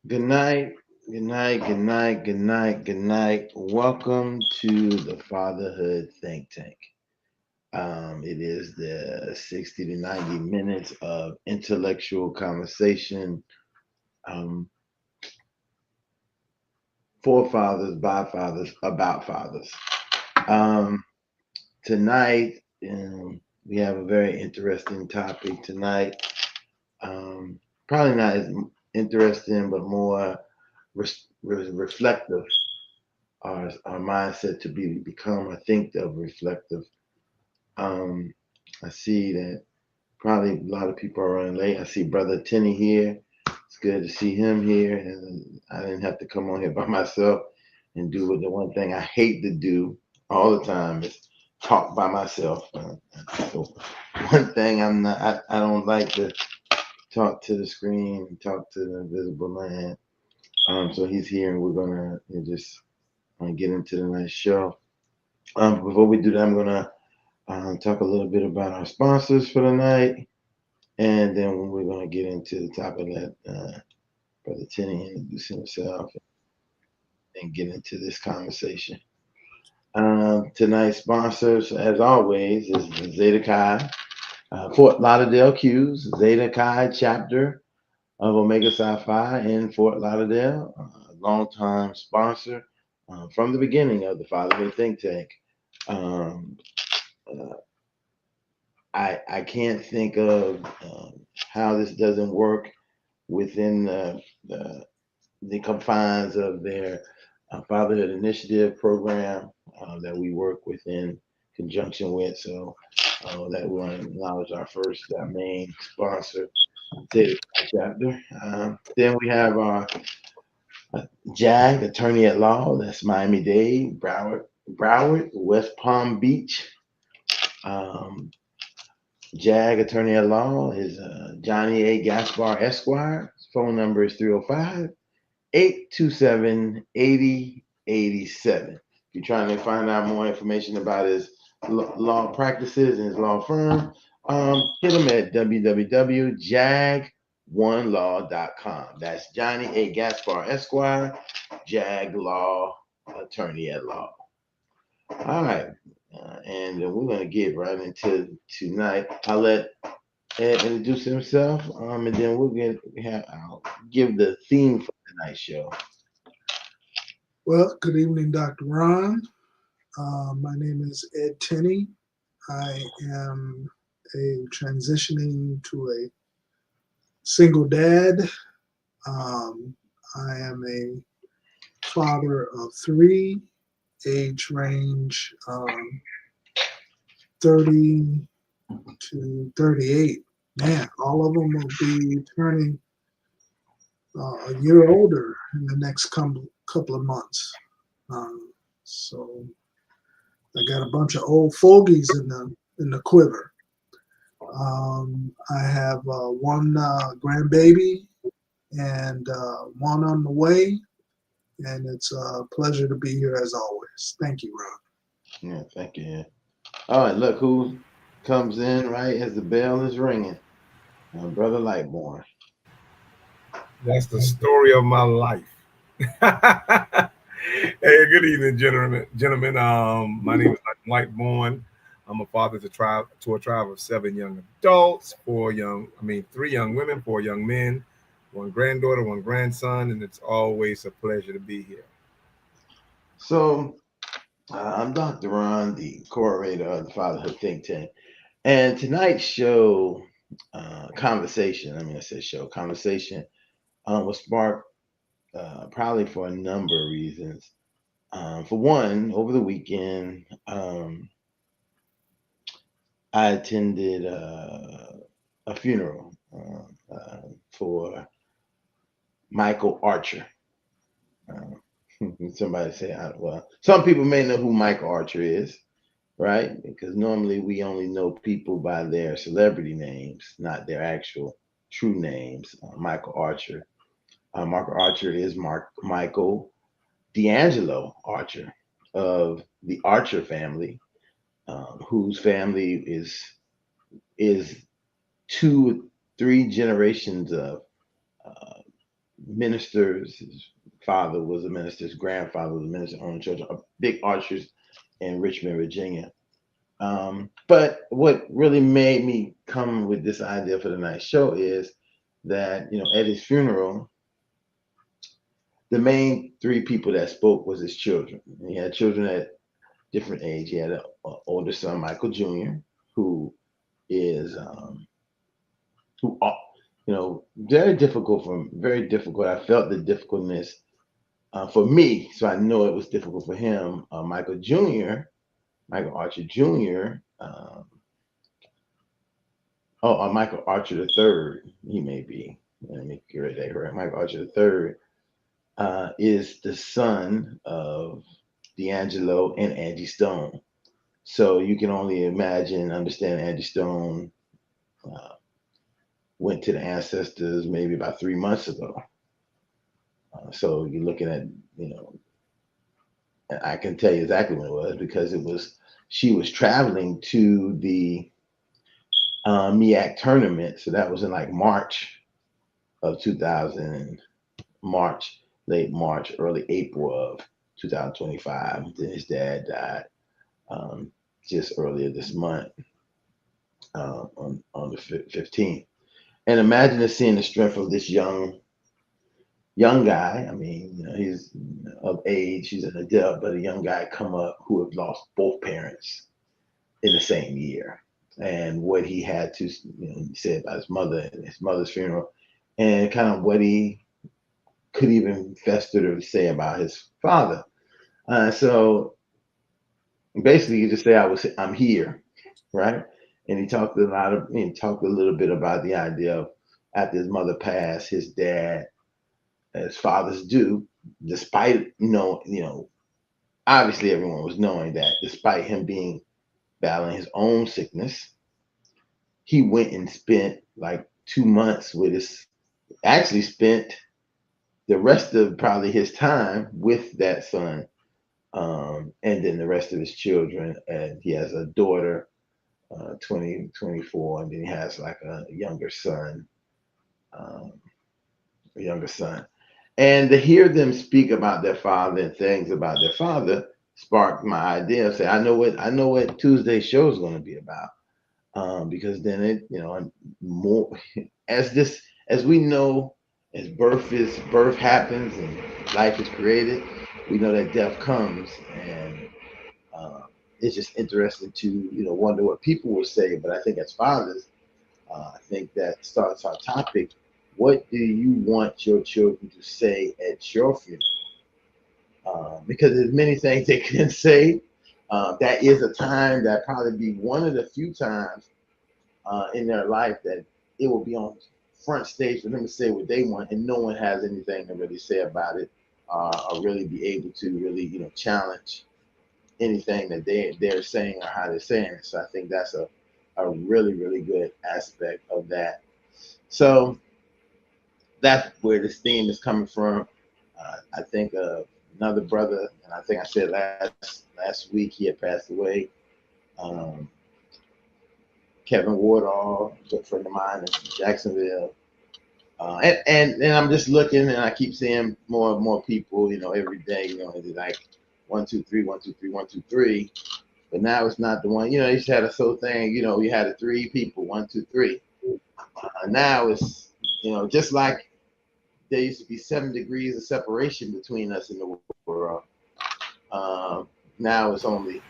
Good night, good night, good night, good night, good night. Welcome to the Fatherhood Think Tank. It is the 60 to 90 minutes of intellectual conversation um, for fathers, by fathers, about fathers. Um, Tonight, we have a very interesting topic tonight. Probably not as interesting, but more reflective. Our mindset to become, I think, of reflective. Um, I see that probably a lot of people are running late. I see Brother Tenny here. It's good to see him here, and I didn't have to come on here by myself and do the one thing I hate to do all the time is talk by myself. So one thing I don't like to talk to the screen and talk to the invisible man. So he's here, and we're gonna just get into the nice show. Before we do that, I'm gonna talk a little bit about our sponsors for the night, and then we're gonna get into the topic that Brother Tenny introduce himself and get into this conversation. Tonight's sponsors, as always, is Zeta Chi, Fort Lauderdale Q's Zeta Chi chapter of Omega Psi Phi in Fort Lauderdale, longtime sponsor from the beginning of the Fatherhood Think Tank. Um, uh, I can't think of how this doesn't work within the confines of their Fatherhood Initiative program that we work within conjunction with. So that we want to acknowledge our first, our main sponsor, Data Chapter. Then we have our JAG, Attorney at Law. That's Miami-Dade, Broward, West Palm Beach. Um, JAG Attorney at Law is Johnny A. Gaspar Esquire. His phone number is 305 827 8087. If you're trying to find out more information about his law practices and his law firm, hit him at www.jag1law.com. That's Johnny A. Gaspar Esquire, JAG Law, Attorney at Law. All right. And we're going to get right into tonight. I'll let Ed introduce himself, and then I'll give the theme for tonight's show. Well, good evening, Dr. Ron. My name is Ed Tenney. I am transitioning to a single dad. I am a father of three, age range 30 to 38. Man, all of them will be turning a year older in the next couple of months. So I got a bunch of old fogies in the quiver. I have one grandbaby and one on the way, and it's a pleasure to be here as always. Thank you, Ron. Yeah, thank you. Yeah. All right, look who comes in right as the bell is ringing. Brother Lightborn. That's the story of my life. Hey, good evening, gentlemen. My name is Lightborn. I'm a father to a tribe of 7 young adults, 3 young women, 4 young men, 1 granddaughter, 1 grandson, and it's always a pleasure to be here. So I'm Dr. Ron, the curator of the Fatherhood Think Tank. And tonight's show conversation was sparked probably for a number of reasons. For one, over the weekend, I attended a funeral for Michael Archer. Somebody say, well, some people may know who Michael Archer is, right? Because normally we only know people by their celebrity names, not their actual true names. Michael Archer. Michael Archer is Michael D'Angelo Archer. of the Archer family, whose family is 2, 3 generations of uh, ministers. His father was a minister, his grandfather was a minister, owned church, big Archers in Richmond, Virginia. But what really made me come with this idea for the night show is that, at his funeral, the main 3 people that spoke was his children. He had children at different age. He had an older son, Michael Jr., who is who very difficult. I felt the difficultness for me, so I know it was difficult for him. Michael Archer Jr. Michael Archer the third. He may be. Let me get that correct. Michael Archer the third is the son of D'Angelo and Angie Stone. So you can only imagine, understand Angie Stone uh, went to the ancestors maybe about 3 months ago. So you're looking at, I can tell you exactly when it was because she was traveling to the MEAC tournament. So that was in like March of 2000, late March, early April of 2025. Then his dad died just earlier this month on the 15th. And imagine seeing the strength of this young guy. I mean, he's of age, he's an adult, but a young guy come up who have lost both parents in the same year. And what he had to, he said about his mother and his mother's funeral, and kind of what he could even fester to say about his father. So basically, you just say, I'm here, right? And he talked a little bit about the idea of after his mother passed, his dad, as fathers do, despite obviously everyone was knowing that despite him being battling his own sickness, he went and spent like 2 months with actually spent the rest of probably his time with that son, and then the rest of his children. And he has a daughter, 20, 24, and then he has like a um, younger son. And to hear them speak about their father and things about their father sparked my idea of say, I know what Tuesday's show is going to be about. Because then more as we know, as birth happens and life is created, we know that death comes, and it's just interesting to wonder what people will say. But I think as fathers, I think that starts our topic. What do you want your children to say at your funeral? Because there's many things they can say. That is a time that probably be one of the few times in their life that it will be on front stage for them to say what they want, and no one has anything to really say about it, or really be able to really challenge anything that they're saying or how they're saying it. So I think that's a really really good aspect of that. So that's where this theme is coming from. I think another brother, and I think I said last week he had passed away. Um, Kevin Wardall, a good friend of mine in Jacksonville. And I'm just looking, and I keep seeing more and more people, every day, it's like 1, 2, 3, 1, 2, 3, 1, 2, 3. But now it's not the one, you used to have a whole thing, you had 3 people, 1, 2, 3. Now it's, just like there used to be 7 degrees of separation between us in the world. Now it's only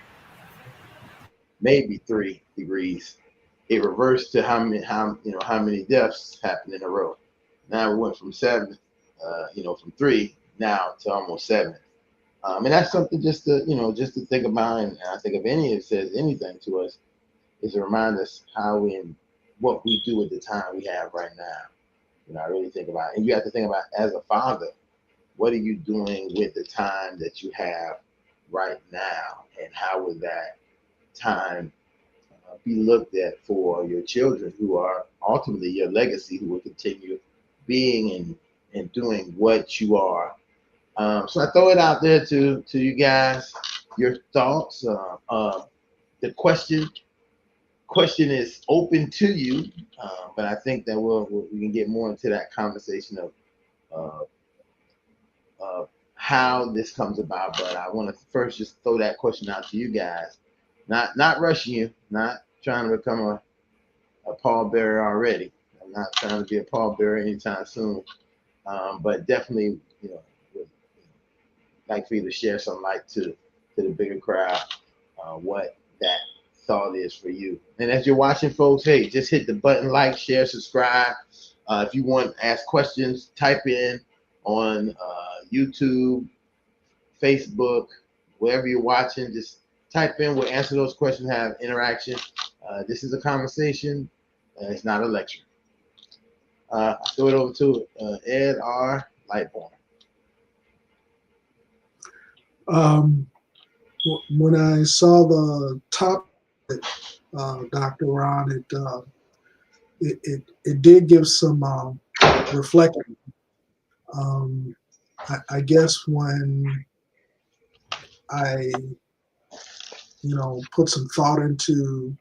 maybe 3 degrees. It reversed to how many deaths happened in a row. Now we went from 7, from 3 now to almost 7. And that's something just to think about. And I think if any it says anything to us, is to remind us how and what we do with the time we have right now. I really think about it. And you have to think about, as a father, what are you doing with the time that you have right now, and how would that time be looked at for your children, who are ultimately your legacy, who will continue being and doing what you are. So I throw it out there to you guys. your thoughts. The question is open to you, but I think that we can get more into that conversation of uh, how this comes about. But I want to first just throw that question out to you guys. Not rushing you, not trying to become a pallbearer already. I'm not trying to be a pallbearer anytime soon. But definitely, would like for you to share some light to the bigger crowd, what that thought is for you. And as you're watching, folks, hey, just hit the button, like, share, subscribe. If you want to ask questions, type in on YouTube, Facebook, wherever you're watching. Just type in. We'll answer those questions, have interaction. This is a conversation. It's not a lecture. I'll throw it over to Ed R. Lightborn. When I saw the top, Dr. Ron, it did give some reflection. I guess when I, put some thought into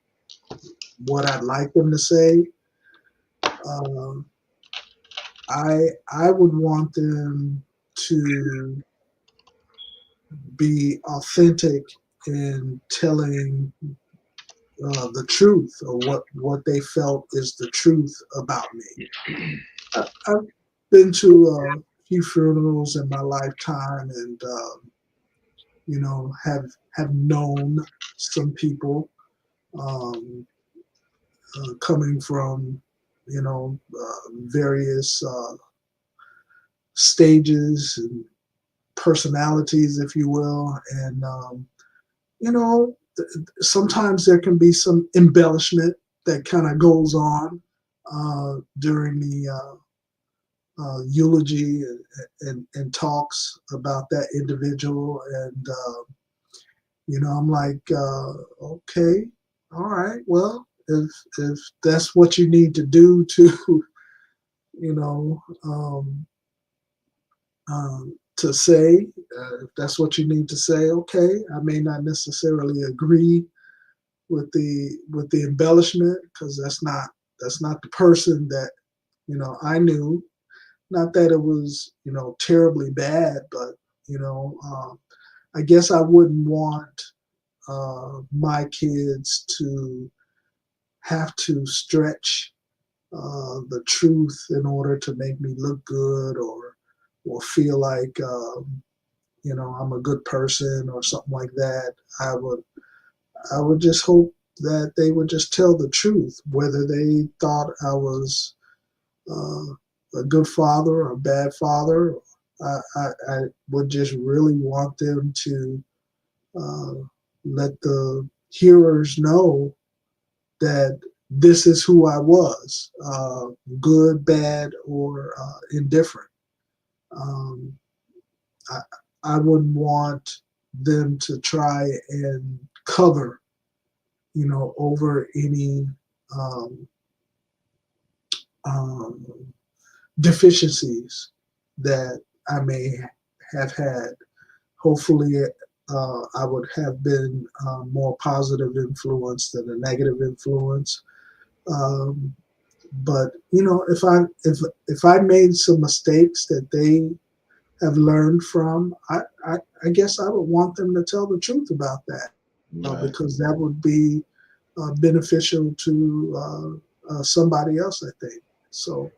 what I'd like them to say, I would want them to be authentic in telling the truth, or what they felt is the truth about me. I've been to a few funerals in my lifetime, and have known some people, coming from various stages and personalities, if you will, and sometimes there can be some embellishment that kind of goes on during the eulogy and talks about that individual, and I'm like, okay, all right, well, if that's what you need to do to you know to say, if that's what you need to say, okay. I may not necessarily agree with the embellishment, because that's not the person that I knew. Not that it was terribly bad, but I guess I wouldn't want my kids to have to stretch the truth in order to make me look good, or feel like I'm a good person or something like that. I would just hope that they would just tell the truth, whether they thought I was a good father or a bad father. I would just really want them to uh, let the hearers know that this is who I was, good, bad, or indifferent. Um, I, I wouldn't want them to try and cover, over any um, um, deficiencies that I may have had. Hopefully, I would have been more positive influence than a negative influence. Um, but if I made some mistakes that they have learned from, I guess I would want them to tell the truth about that, Right. because that would be beneficial to somebody else, I think. So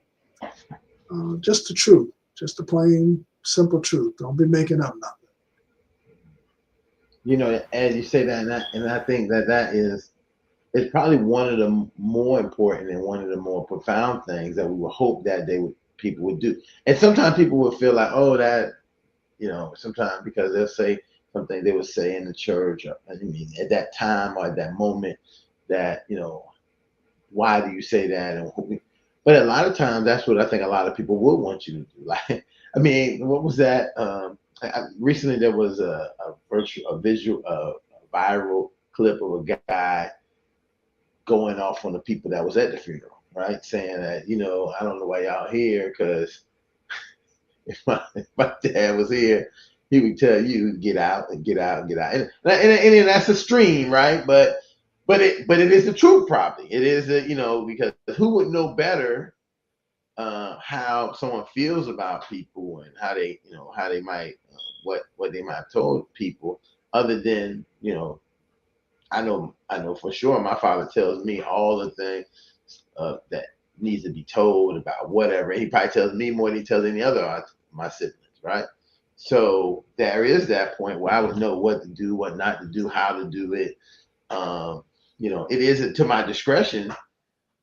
just the truth, just the plain, simple truth. Don't be making up nothing. As you say that, and I think that is, it's probably one of the more important and one of the more profound things that we would hope that people would do. And sometimes people will feel like, oh, that, sometimes because they'll say something they would say in the church, or I mean, at that time or at that moment, that, why do you say that? But a lot of times, that's what I think a lot of people would want you to do. Like, I mean, what was that? Recently, there was a visual, viral clip of a guy going off on the people that was at the funeral, right? Saying that, I don't know why y'all here, because if my dad was here, he would tell you get out and get out and get out, and that's a stream, right? But it is the truth, probably. It is because who would know better how someone feels about people and how they might what they might have told people, other than I know for sure my father tells me all the things that needs to be told about whatever. He probably tells me more than he tells any other of my siblings, right? So there is that point where I would know what to do, what not to do, how to do it. It isn't to my discretion,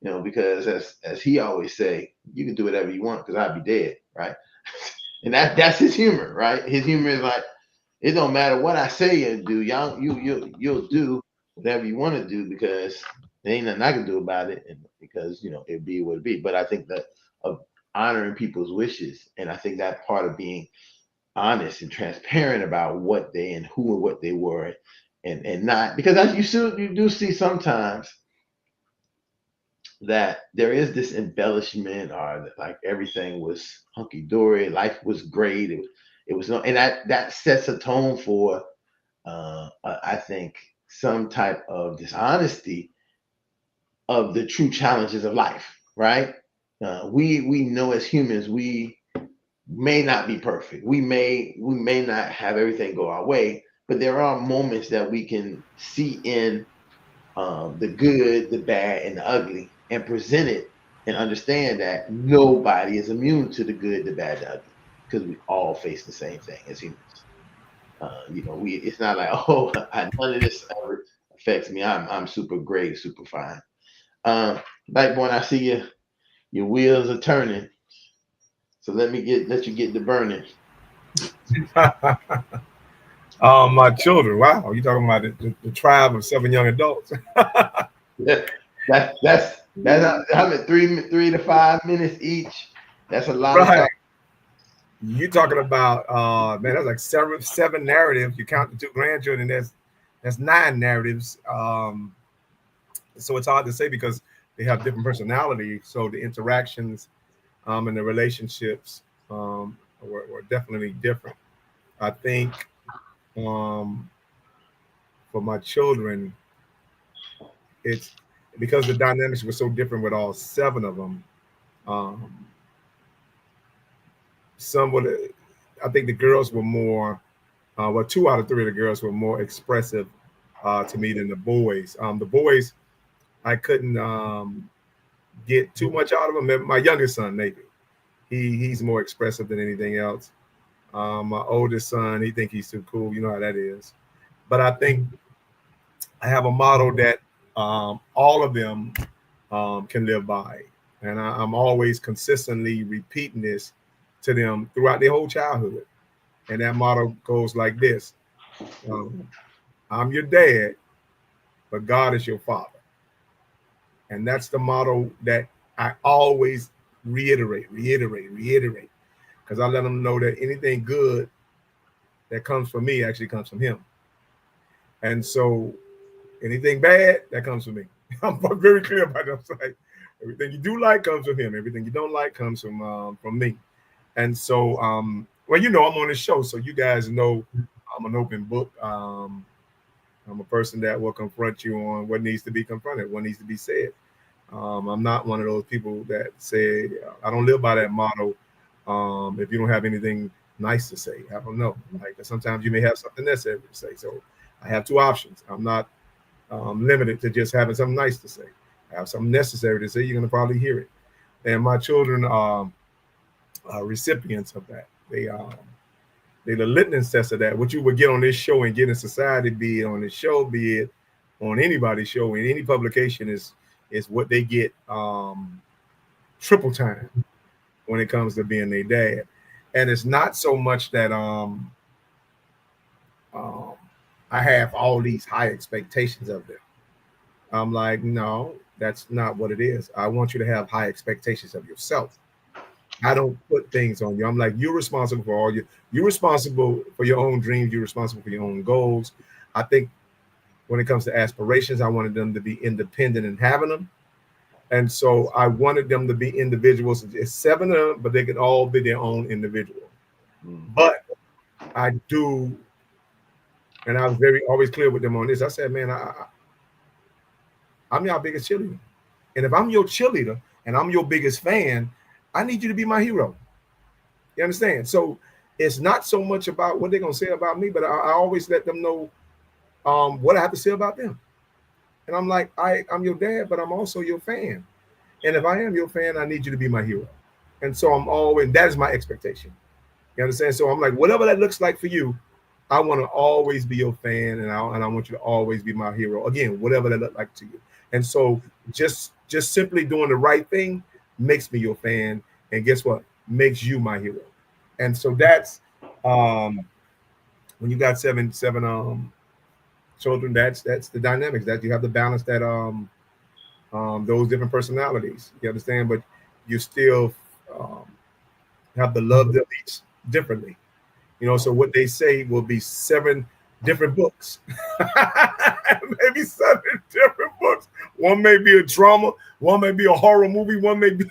because as he always say, you can do whatever you want because I'll be dead, right? And that's his humor, right? His humor is like, it don't matter what I say you do, you'll do whatever you want to do because there ain't nothing I can do about it, and because it be what it be. But I think that of honoring people's wishes, and I think that part of being honest and transparent about what they and who and what they were, and not because you do see sometimes that there is this embellishment or that, like, everything was hunky dory, life was great. It was no, and that sets a tone for I think some type of dishonesty of the true challenges of life, right? We know as humans we may not be perfect. We may not have everything go our way, but there are moments that we can see in the good, the bad, and the ugly, and present it and understand that nobody is immune to the good, the bad, the ugly, because we all face the same thing as humans. It's not like, oh, none of this ever affects me. I'm super great, super fine. Like when I see your wheels are turning, so let you get to burning. My children. Wow, you talking about the tribe of 7 young adults? that's I'm at 3 to 5 minutes each. That's a lot of Right. time. You talking about man? That's like seven narratives. You count the 2 grandchildren. That's 9 narratives. So it's hard to say because they have different personalities. So the interactions and the relationships were definitely different. I think for my children, it's because the dynamics were so different with all 7 of them. Some would, I think the girls were more, 2 out of 3 of the girls were more expressive to me than the boys. The boys, I couldn't get too much out of them. My youngest son, maybe, he's more expressive than anything else. My oldest son, he think he's too cool. You know how that is. But I think I have a model that all of them can live by. And I'm always consistently repeating this to them throughout their whole childhood. And that motto goes like this. I'm your dad, but God is your father. And that's the motto that I always reiterate, because I let them know that anything good that comes from me actually comes from him. And so anything bad that comes from me. I'm very clear about that. I'm like, everything you do like comes from him. Everything you don't like comes from me. And so, well, I'm on this show, so you guys know I'm an open book. I'm a person that will confront you on what needs to be confronted, what needs to be said. I'm not one of those people that say, I don't live by that motto. If you don't have anything nice to say, I don't know. Like sometimes you may have something necessary to say. So I have 2 options. I'm not limited to just having something nice to say. I have something necessary to say. You're going to probably hear it. And my children are recipients of that. They're the litmus test of that. What you would get on this show and get in society, be it on this show, be it on anybody's show, in any publication, is what they get triple time when it comes to being their dad. And it's not so much that I have all these high expectations of them. I'm like, no, that's not what it is. I want you to have high expectations of yourself. I don't put things on you. I'm like, you're responsible for all you're responsible for your own dreams. You're responsible for your own goals. I think when it comes to aspirations, I wanted them to be independent in having them. And so I wanted them to be individuals. It's 7 of them, but they could all be their own individual. But I do, and I was always clear with them on this. I said, man, I'm your biggest cheerleader. And if I'm your cheerleader and I'm your biggest fan, I need you to be my hero. You understand? So it's not so much about what they're gonna say about me, but I always let them know what I have to say about them. And I'm like, I'm your dad, but I'm also your fan. And if I am your fan, I need you to be my hero. And so I'm always, that is my expectation. You understand? So I'm like, whatever that looks like for you, I want to always be your fan, and I want you to always be my hero. Again, whatever that looks like to you. And so just simply doing the right thing makes me your fan, and guess what? Makes you my hero. And so that's when you got seven children. That's the dynamics that you have to balance that those different personalities. You understand? But you still have to love them each differently. So what they say will be 7 different books. Maybe 7 different books. One may be a drama, one may be a horror movie, one may be,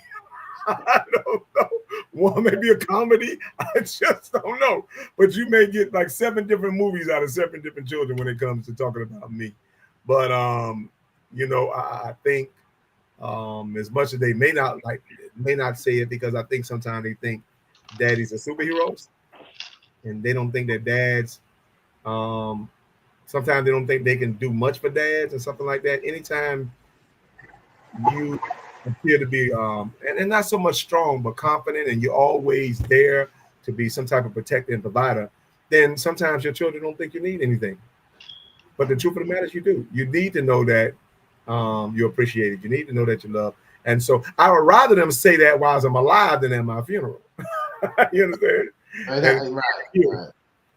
I don't know, one may be a comedy. I just don't know. But you may get like 7 different movies out of 7 different children when it comes to talking about me. But I think as much as they may not say it, because I think sometimes they think daddies are superheroes. And they don't think that dads, sometimes they don't think they can do much for dads and something like that. Anytime you appear to be, and not so much strong, but confident, and you're always there to be some type of protector and provider, then sometimes your children don't think you need anything. But the truth of the matter is you do. You need to know that you're appreciated. You need to know that you're loved. And so I would rather them say that while I'm alive than at my funeral. You understand? Right.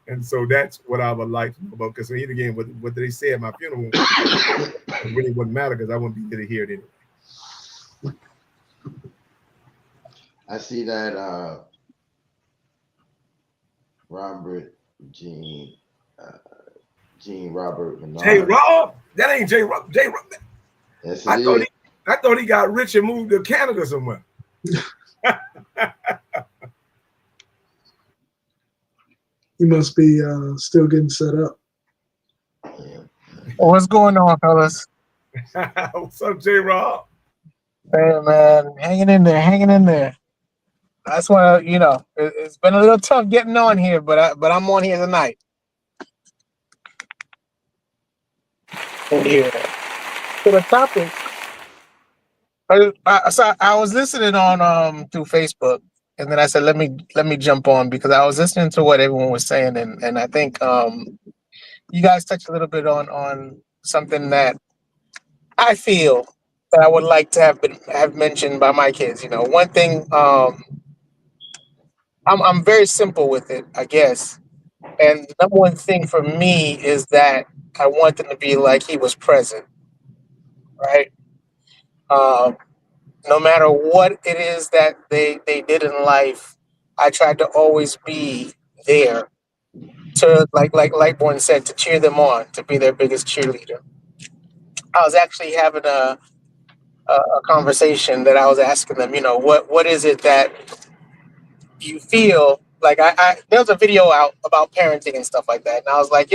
And so that's what I would like to know about. Because again, what they say at my funeral it really wouldn't matter, because I wouldn't be here to hear it anyway. I see that Robert Gene Robert Menard. J. Rob? That ain't J. Rob. J. Rob. Yes, I thought he got rich and moved to Canada somewhere. He must be still getting set up. Yeah. What's going on, fellas? What's up, J. Rob? Hey, man, hanging in there. That's why, it's been a little tough getting on here, but I'm on here tonight. Yeah. So the topic, I was listening on through Facebook, and then I said let me jump on, because I was listening to what everyone was saying, and I think you guys touched a little bit on something that I feel that I would like to have mentioned by my kids. One thing, I'm very simple with it, I guess. And the number one thing for me is that I want them to be like he was present, right? Um, no matter what it is that they did in life, I tried to always be there to, like Born said, to cheer them on, to be their biggest cheerleader. I was actually having a conversation that I was asking them, what is it that you feel like? There was a video out about parenting and stuff like that, and I was like,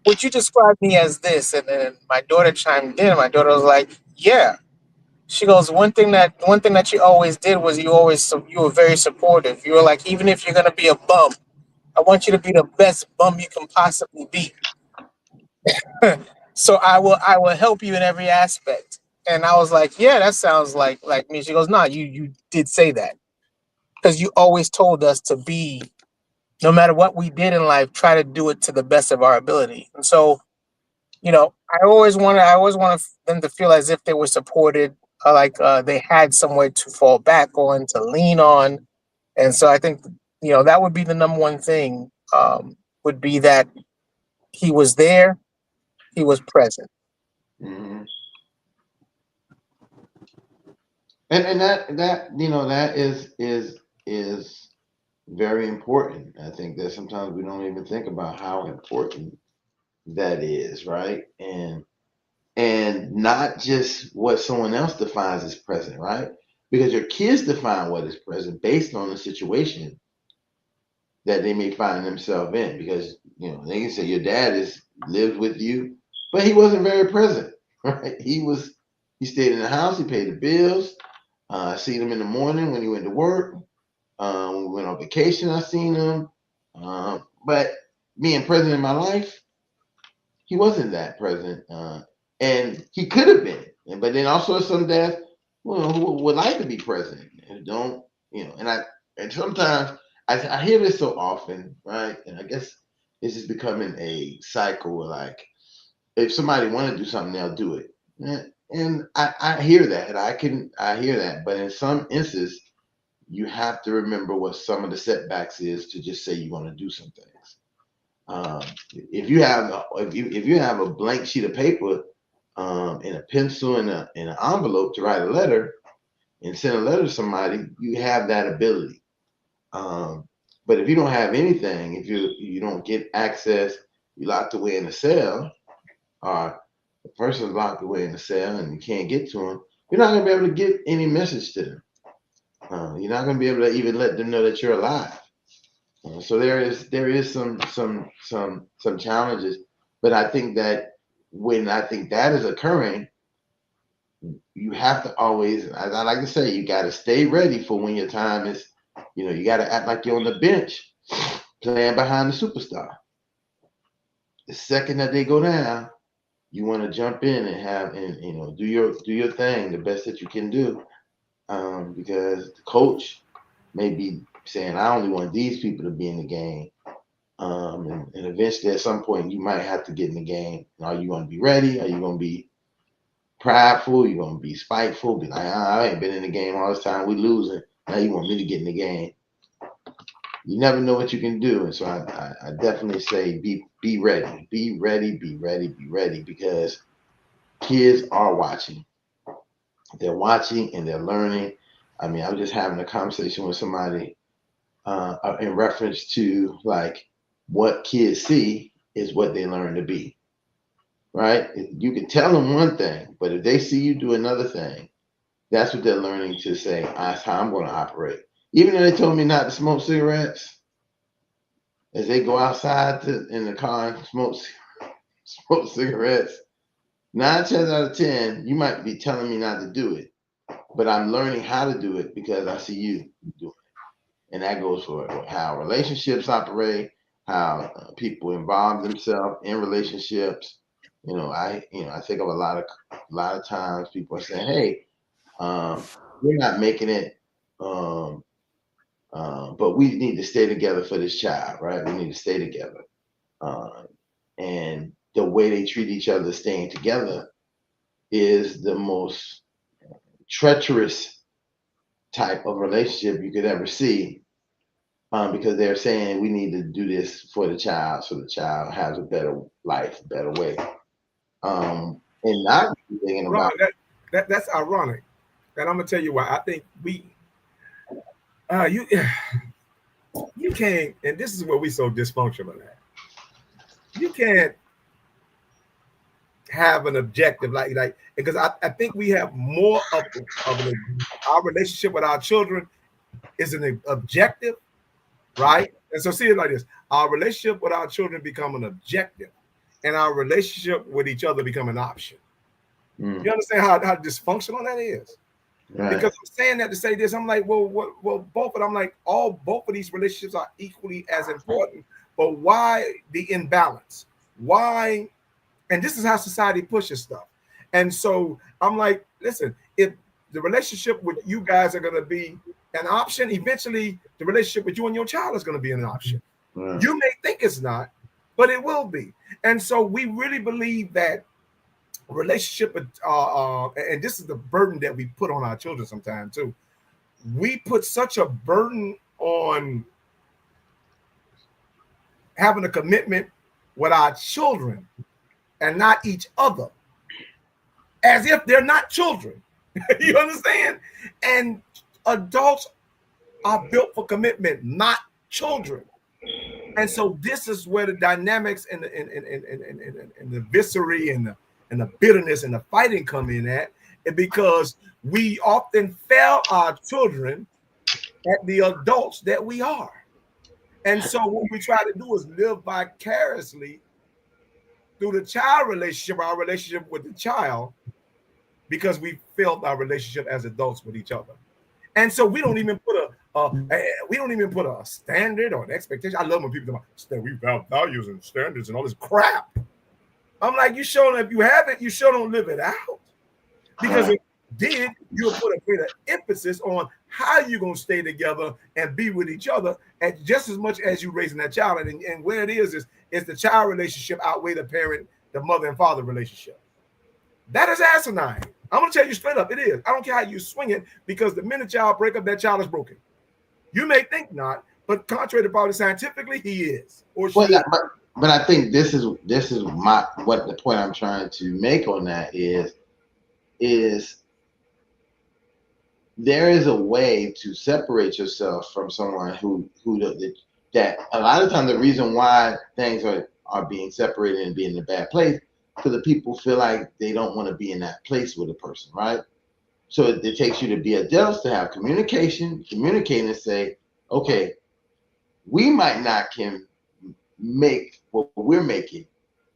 would you describe me as this? And then my daughter chimed in. My daughter was like, yeah. She goes, one thing that you always did was you were very supportive. You were like, even if you're gonna be a bum, I want you to be the best bum you can possibly be. So I will help you in every aspect. And I was like, yeah, that sounds like me. She goes, no, you did say that, because you always told us to be, no matter what we did in life, try to do it to the best of our ability. And so, I always wanted them to feel as if they were supported, like they had somewhere to fall back on, to lean on. And so I think, that would be the number one thing, would be that he was there, he was present. Mm-hmm. And that is very important. I think that sometimes we don't even think about how important that is, right? And not just what someone else defines as present, right? Because your kids define what is present based on the situation that they may find themselves in, because they can say your dad is lived with you, but he wasn't very present, right? He stayed in the house, he paid the bills. I seen him in the morning when he went to work. When we went on vacation, I seen him. But being present in my life, he wasn't that present, and he could have been. But then also some dads, who would like to be present and don't, and sometimes I hear this so often, right? And I guess this is becoming a cycle where, like, if somebody want to do something, they'll do it. And I hear that. I hear that. But in some instances, you have to remember what some of the setbacks is to just say you want to do some things. If you have a blank sheet of paper, and a pencil and an envelope to write a letter and send a letter to somebody, you have that ability. But if you don't have anything, if you don't get access, you're locked away in a cell, or the person's locked away in a cell and you can't get to them, you're not going to be able to get any message to them. You're not going to be able to even let them know that you're alive. So there is some challenges, but I think that when I think that is occurring, you have to always, as I like to say, you got to stay ready for when your time is. You got to act like you're on the bench playing behind the superstar. The second that they go down, you want to jump in and do your thing the best that you can do, because the coach may be saying, I only want these people to be in the game. And eventually at some point you might have to get in the game. Are you going to be ready? Are you going to be prideful? You're going to be spiteful? Be like, I ain't been in the game all this time. We losing. Now you want me to get in the game. You never know what you can do. And so I definitely say be ready. Be ready, be ready, be ready, because kids are watching. They're watching and they're learning. I mean, I was just having a conversation with somebody in reference to, like, what kids see is what they learn to be, right? You can tell them one thing, but if they see you do another thing, that's what they're learning to say, that's how I'm going to operate. Even though they told me not to smoke cigarettes, as they go outside in the car and smoke cigarettes, 9 times out of 10, you might be telling me not to do it, but I'm learning how to do it because I see you do it. And that goes for how relationships operate, how people involve themselves in relationships. I think of a lot of times people are saying, "Hey, we're not making it, but we need to stay together for this child, right? We need to stay together." And the way they treat each other, staying together, is the most treacherous type of relationship you could ever see. Because they're saying we need to do this for the child, so the child has a better life, a better way. And not thinking about that's ironic. And I'm gonna tell you why. I think you can't, and this is where we so dysfunctional at. You can't have an objective like because I think we have more of our relationship with our children is an objective, right? And so see it like this: our relationship with our children become an objective, and our relationship with each other become an option. You understand how dysfunctional that is? Right. Because I'm saying that to say this, I'm like, well, both of them, I'm like, both of these relationships are equally as important, but why the imbalance? Why? And this is how society pushes stuff. And so I'm like, listen, if the relationship with you guys are going to be an option, eventually the relationship with you and your child is going to be an option. Right. You may think it's not, but it will be. And so we really believe that relationship, and this is the burden that we put on our children sometimes too. We put such a burden on having a commitment with our children and not each other, as if they're not children. You understand? And adults are built for commitment, not children. And so this is where the dynamics and the viscery and the bitterness and the fighting come in at, because we often fail our children at the adults that we are. And so what we try to do is live vicariously through the child relationship, our relationship with the child, because we felt our relationship as adults with each other. And so we don't even put a standard or an expectation. I love when people talk about we have values and standards and all this crap. I'm like, you sure if you have it, you sure don't live it out. Because if you did, you'll put a greater emphasis on how you're gonna stay together and be with each other, and just as much as you raising that child. And where it is the child relationship outweigh the parent, the mother and father relationship. That is asinine. I'm gonna tell you straight up, it is. I don't care how you swing it, because the minute y'all break up, that child is broken. You may think not, but contrary to probably scientifically, he is. Or she is. But I think this is my what the point I'm trying to make on that is there is a way to separate yourself from someone that a lot of times the reason why things are being separated and being in a bad place, because the people feel like they don't want to be in that place with a person, right? So it takes you to be adults, to have communicate and say, okay, we might not can make what we're making,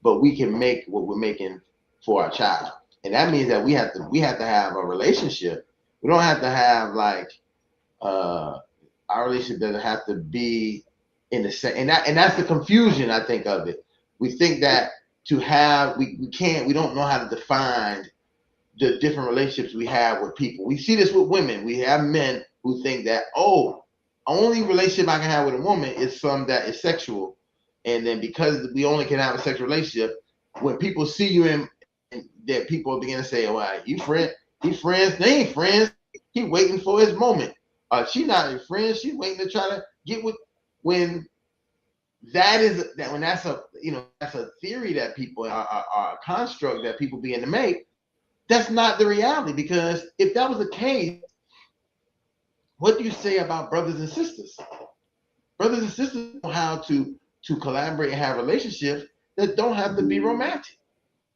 but we can make what we're making for our child. And that means that we have to have a relationship. We don't have to have like our relationship doesn't have to be in the same, and that's the confusion I think of it. We think that to have we don't know how to define the different relationships we have with people. We see this with women. We have men who think that, only relationship I can have with a woman is some that is sexual. And then because we only can have a sexual relationship, when people see you in that, people begin to say, well, you friend, he friends, they ain't friends. He waiting for his moment. She not a friend, she's waiting to try to get with when that's a theory that people are a construct that people begin to make. That's not the reality, because if that was the case, what do you say about brothers and sisters? Brothers and sisters know how to collaborate and have relationships that don't have to be romantic.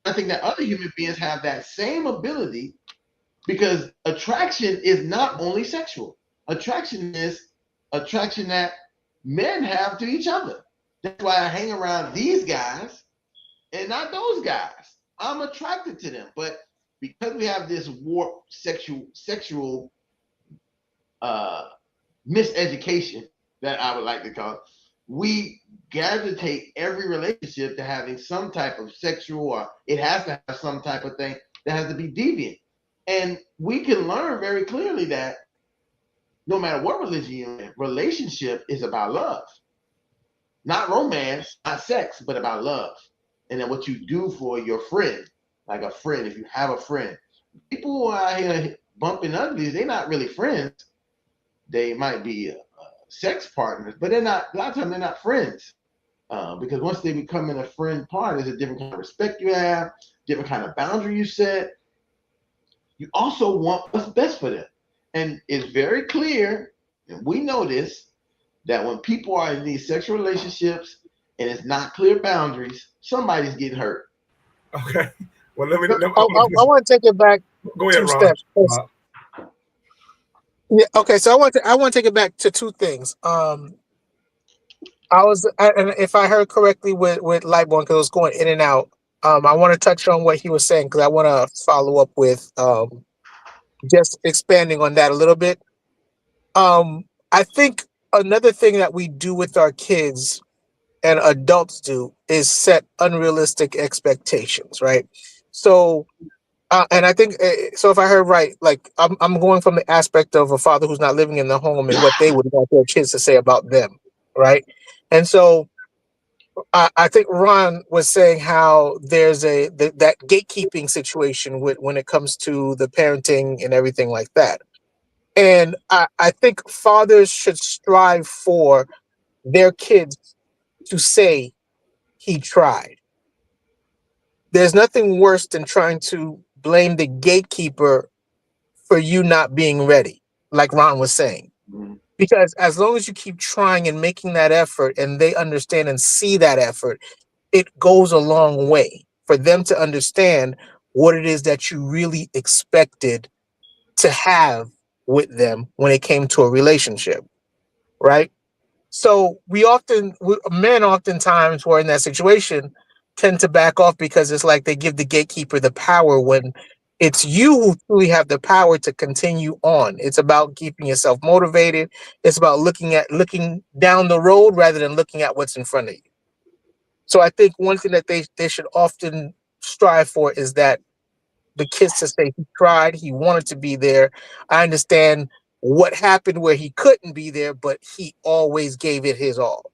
I think that other human beings have that same ability, because attraction is not only sexual. Attraction is attraction that men have to each other. That's why I hang around these guys and not those guys. I'm attracted to them, but because we have this warped sexual miseducation that I would like to call it, we gravitate every relationship to having some type of sexual, or it has to have some type of thing that has to be deviant. And we can learn very clearly that no matter what religion you're in, relationship is about love. Not romance, not sex, but about love. And then what you do for your friend, like a friend, if you have a friend. People who are out here bumping uglies, they're not really friends. They might be sex partners, but they're not. A lot of times they're not friends, because once they become in a friend part, there's a different kind of respect you have, different kind of boundary you set. You also want what's best for them, and it's very clear, and we know this, that when people are in these sexual relationships and it's not clear boundaries, somebody's getting hurt. Okay. Well, let me. I want to take it back Go ahead, 2 Ron. steps. Yeah. Okay. So I want to take it back to 2 things. And if I heard correctly with Lightborn, because it was going in and out. I want to touch on what he was saying, because I want to follow up with just expanding on that a little bit. I think another thing that we do with our kids and adults do is set unrealistic expectations, right? So, and I think so. If I heard right, like I'm going from the aspect of a father who's not living in the home and what they would want their kids to say about them, right? And so I think Ron was saying how there's that gatekeeping situation when it comes to the parenting and everything like that. And I think fathers should strive for their kids to say he tried. There's nothing worse than trying to blame the gatekeeper for you not being ready, like Ron was saying. Because as long as you keep trying and making that effort and they understand and see that effort, it goes a long way for them to understand what it is that you really expected to have with them when it came to a relationship, right? So men oftentimes who are in that situation tend to back off because it's like they give the gatekeeper the power when it's you who truly have the power to continue on. It's about keeping yourself motivated. It's about looking down the road rather than looking at what's in front of you. So I think one thing that they should often strive for is that the kids to say he tried, he wanted to be there. I understand what happened where he couldn't be there, but he always gave it his all,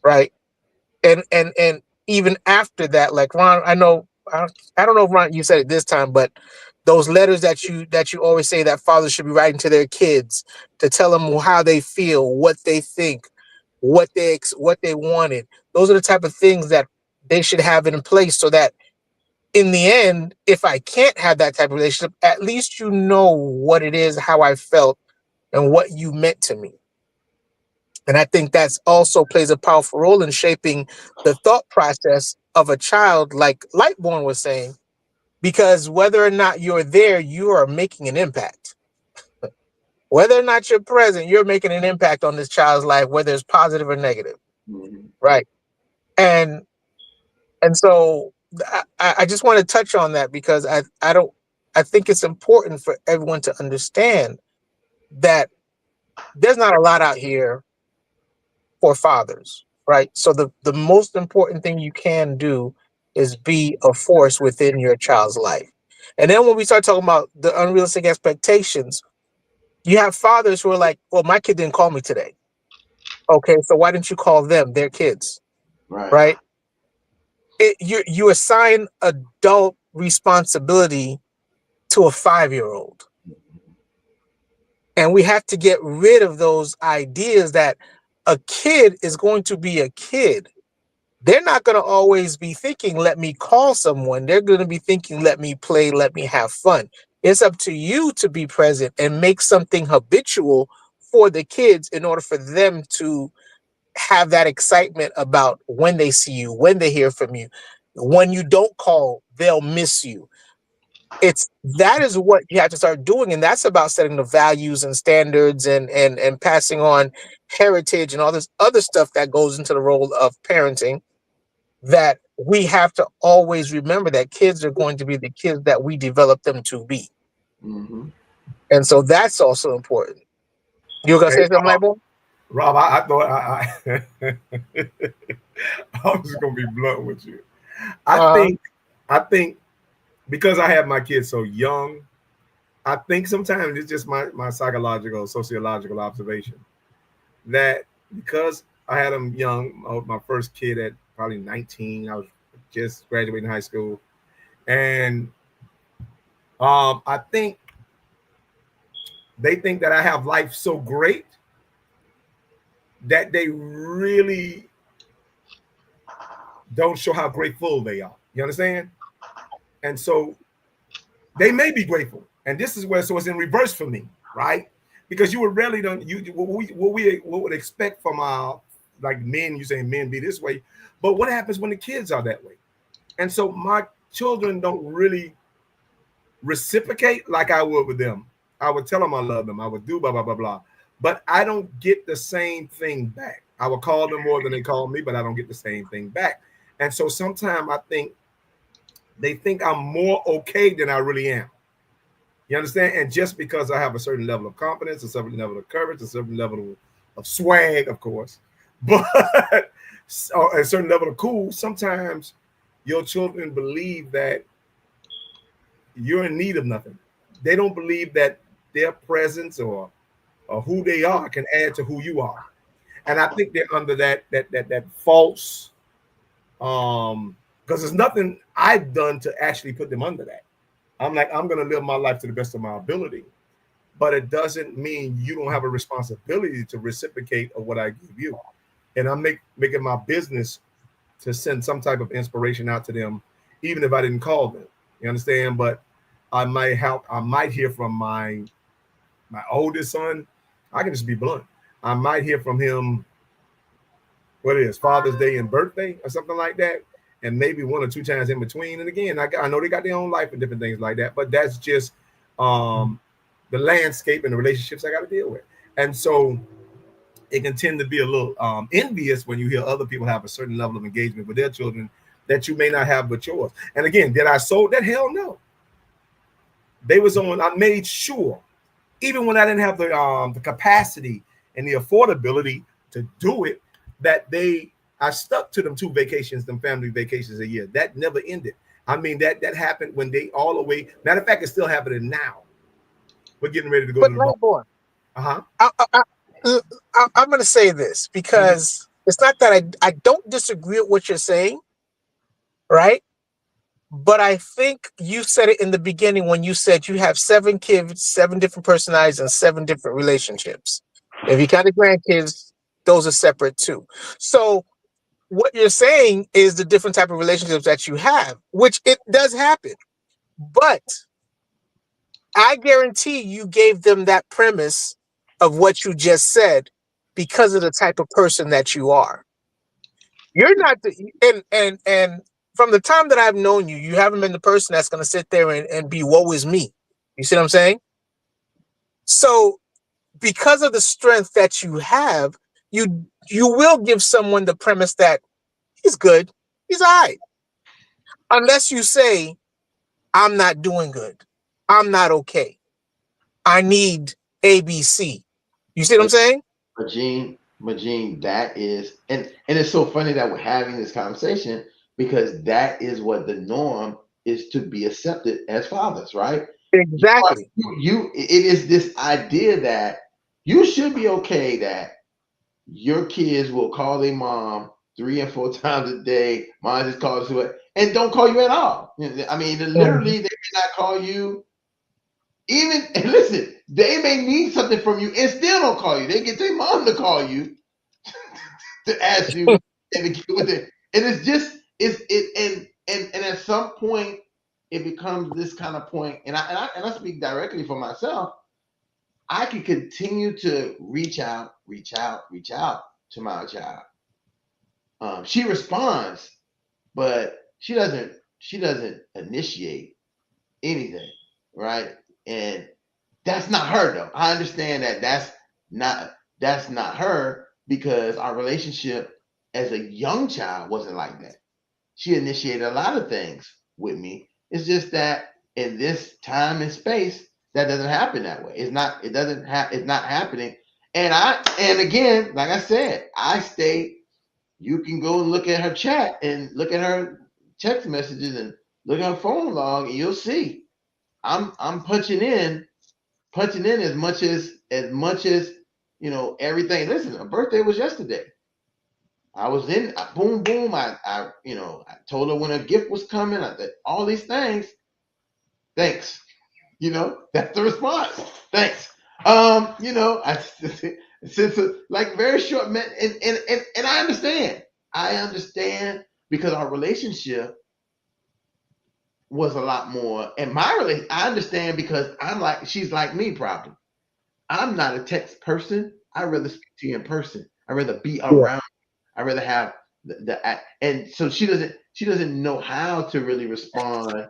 right? And even after that, like Ron, I don't know if Ron you said it this time, but those letters that you always say that fathers should be writing to their kids to tell them how they feel, what they think, what they wanted. Those are the type of things that they should have in place so that in the end, if I can't have that type of relationship, at least you know what it is, how I felt, and what you meant to me. And I think that's also plays a powerful role in shaping the thought process of a child, like Lightborn was saying, because whether or not you're there, you are making an impact. Whether or not you're present, you're making an impact on this child's life, whether it's positive or negative. Mm-hmm. Right. And so I just want to touch on that because I think it's important for everyone to understand that there's not a lot out here for fathers, right? So the most important thing you can do is be a force within your child's life. And then when we start talking about the unrealistic expectations, you have fathers who are like, well, my kid didn't call me today. Okay, so why didn't you call them, their kids, Right. right? You assign adult responsibility to a 5-year-old. And we have to get rid of those ideas that a kid is going to be a kid. They're not going to always be thinking, let me call someone. They're going to be thinking, let me play, let me have fun. It's up to you to be present and make something habitual for the kids in order for them to have that excitement about when they see you, when they hear from you. When you don't call, they'll miss you. That is what you have to start doing, and that's about setting the values and standards and passing on heritage and all this other stuff that goes into the role of parenting, that we have to always remember that kids are going to be the kids that we develop them to be. Mm-hmm. And so that's also important. You gonna Hey, say something, Lightbulb? Rob, I thought I was just gonna be blunt with you. I Uh-huh. think I think because I have my kids so young, I think sometimes it's just my psychological, sociological observation that because I had them young, my first kid at probably 19, I was just graduating high school, and I think they think that I have life so great that they really don't show how grateful they are. You understand? And so they may be grateful, and this is where so it's in reverse for me, right? Because you would rarely don't you what would expect from our like men. You say men be this way, but what happens when the kids are that way? And so my children don't really reciprocate like I would with them. I would tell them I love them. I would do blah blah blah blah, but I don't get the same thing back. I would call them more than they call me, but I don't get the same thing back. And so sometimes I think they think I'm more okay than I really am. You understand? And just because I have a certain level of confidence, a certain level of courage, a certain level of swag, of course, but a certain level of cool, sometimes your children believe that you're in need of nothing. They don't believe that their presence or who they are can add to who you are. And I think they're under that false because there's nothing I've done to actually put them under that. I'm like, I'm gonna live my life to the best of my ability, but it doesn't mean you don't have a responsibility to reciprocate of what I give you. And I'm making my business to send some type of inspiration out to them, even if I didn't call them. You understand? But I might hear from my oldest son. I can just be blunt. I might hear from him what it is, Father's Day and birthday or something like that, and maybe one or two times in between. And again, I know they got their own life and different things like that, but that's just the landscape and the relationships I got to deal with. And so it can tend to be a little envious when you hear other people have a certain level of engagement with their children that you may not have with yours. And again, did I sold that? Hell no. They was on. I made sure, even when I didn't have the capacity and the affordability to do it, that I stuck to them 2 vacations, them family vacations a year. That never ended. I mean, that happened when they all the way. Matter of fact, it's still happening now. We're getting ready to go to the bar. I'm going to say this because it's not that I don't disagree with what you're saying, right? But I think you said it in the beginning when you said you have 7 kids, 7 different personalities, and 7 different relationships. If you count the grandkids, those are separate too. So what you're saying is the different type of relationships that you have, which it does happen. But I guarantee you gave them that premise of what you just said because of the type of person that you are. You're not and from the time that I've known you, you haven't been the person that's going to sit there and be woe is me. You see what I'm saying? So because of the strength that you have, you will give someone the premise that he's good, he's all right. Unless you say, I'm not doing good, I'm not okay, I need ABC. You see what I'm saying? Gene, that is, and it's so funny that we're having this conversation because that is what the norm is, to be accepted as fathers, right? Exactly. It is this idea that you should be okay that your kids will call their mom 3 and 4 times a day. Mom just calls to it and don't call you at all. I mean, literally, they may not call you. Even, and listen, they may need something from you and still don't call you. They get their mom to call you to ask you and to get with it. And it's just and at some point it becomes this kind of point. And I speak directly for myself. I can continue to reach out to my child. She responds, but she doesn't initiate anything, right? And that's not her though. I understand that that's not her because our relationship as a young child wasn't like that. She initiated a lot of things with me. It's just that in this time and space, that doesn't happen that way. It's not happening. And again, like I said, I stay. You can go and look at her chat and look at her text messages and look at her phone log, and you'll see I'm punching in as much as everything. Listen, her birthday was yesterday. I was in boom boom. I told her when a gift was coming. I said all these things. Thanks. That's the response. Thanks. I since like very short and I understand. I understand because our relationship was a lot more. And I understand because she's like me probably. I'm not a text person. I'd rather speak to you in person. I'd rather be around. I'd rather have and so she doesn't know how to really respond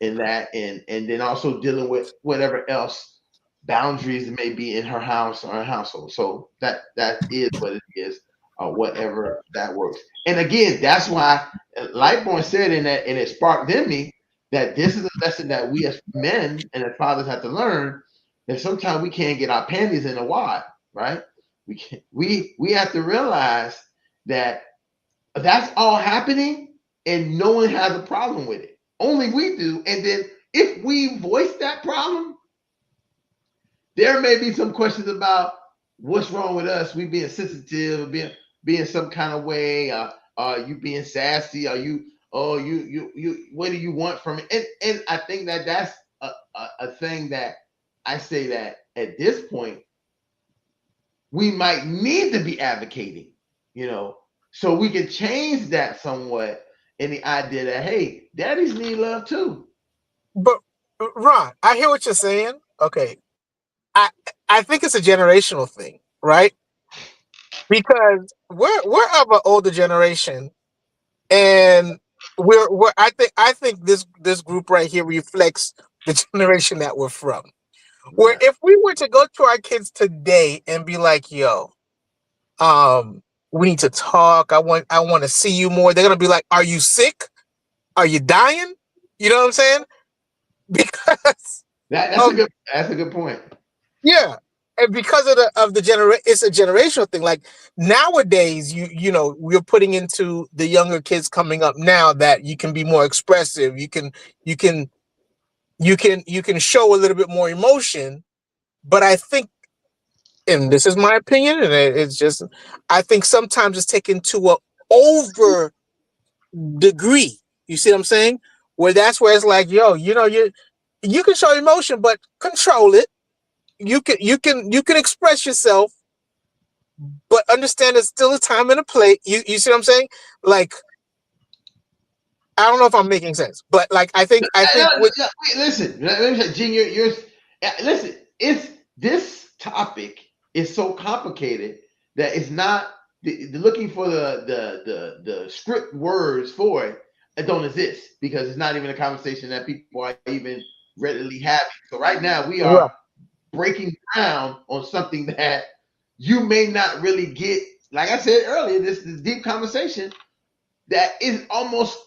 in that, and then also dealing with whatever else boundaries may be in her house or her household. So that is what it is, or whatever that works. And again, that's why Lightborn said in that, and it sparked in me that this is a lesson that we as men and as fathers have to learn, that sometimes we can't get our panties in a wad, right? We have to realize that that's all happening and no one has a problem with it. Only we do. And then if we voice that problem, there may be some questions about what's wrong with us. We being sensitive, being some kind of way. Are you being sassy? Are you? Oh, you. What do you want from it? And I think that that's a thing that I say that at this point we might need to be advocating. So we can change that somewhat in the idea that, hey, daddies need love too. But Ron, I hear what you're saying. Okay. I think it's a generational thing, right? Because we're of an older generation, and we're I think this group right here reflects the generation that we're from. Where if we were to go to our kids today and be like, yo, We need to talk. I want to see you more. They're gonna be like, are you sick? Are you dying? You know what I'm saying? Because that's a good point. yeah, and because of the it's a generational thing. Like nowadays, you know, we're putting into the younger kids coming up now that you can be more expressive. You can show a little bit more emotion. But I think, and this is my opinion, and it's just, I think sometimes it's taken to a over degree. You see what I'm saying? Where that's where it's like, yo, you know, you can show emotion, but control it. You can express yourself, but understand there's still a time and a place. You see what I'm saying? Like, I don't know if I'm making sense, but like I think with Wait, listen, let me say, Gene, listen. It's this topic is so complicated that it's not looking for the script words for it. It don't exist because it's not even a conversation that people are even readily having. So right now we are right, breaking ground on something that you may not really get. Like I said earlier, this deep conversation that is almost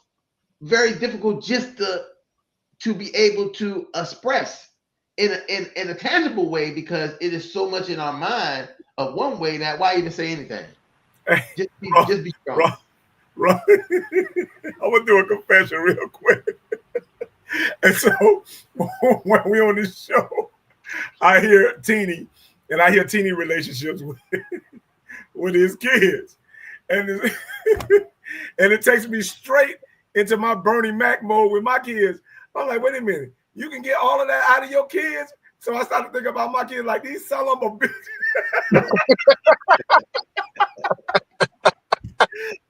very difficult just to be able to express in a tangible way because it is so much in our mind of one way that why even say anything? Just be strong. Bro, I'm gonna do a confession real quick. And so when we on this show, I hear Teeny, and I hear Teeny relationships with his kids, and and it takes me straight into my Bernie Mac mode with my kids. I'm like, wait a minute, you can get all of that out of your kids? So I started thinking about my kids like these son of a bitch.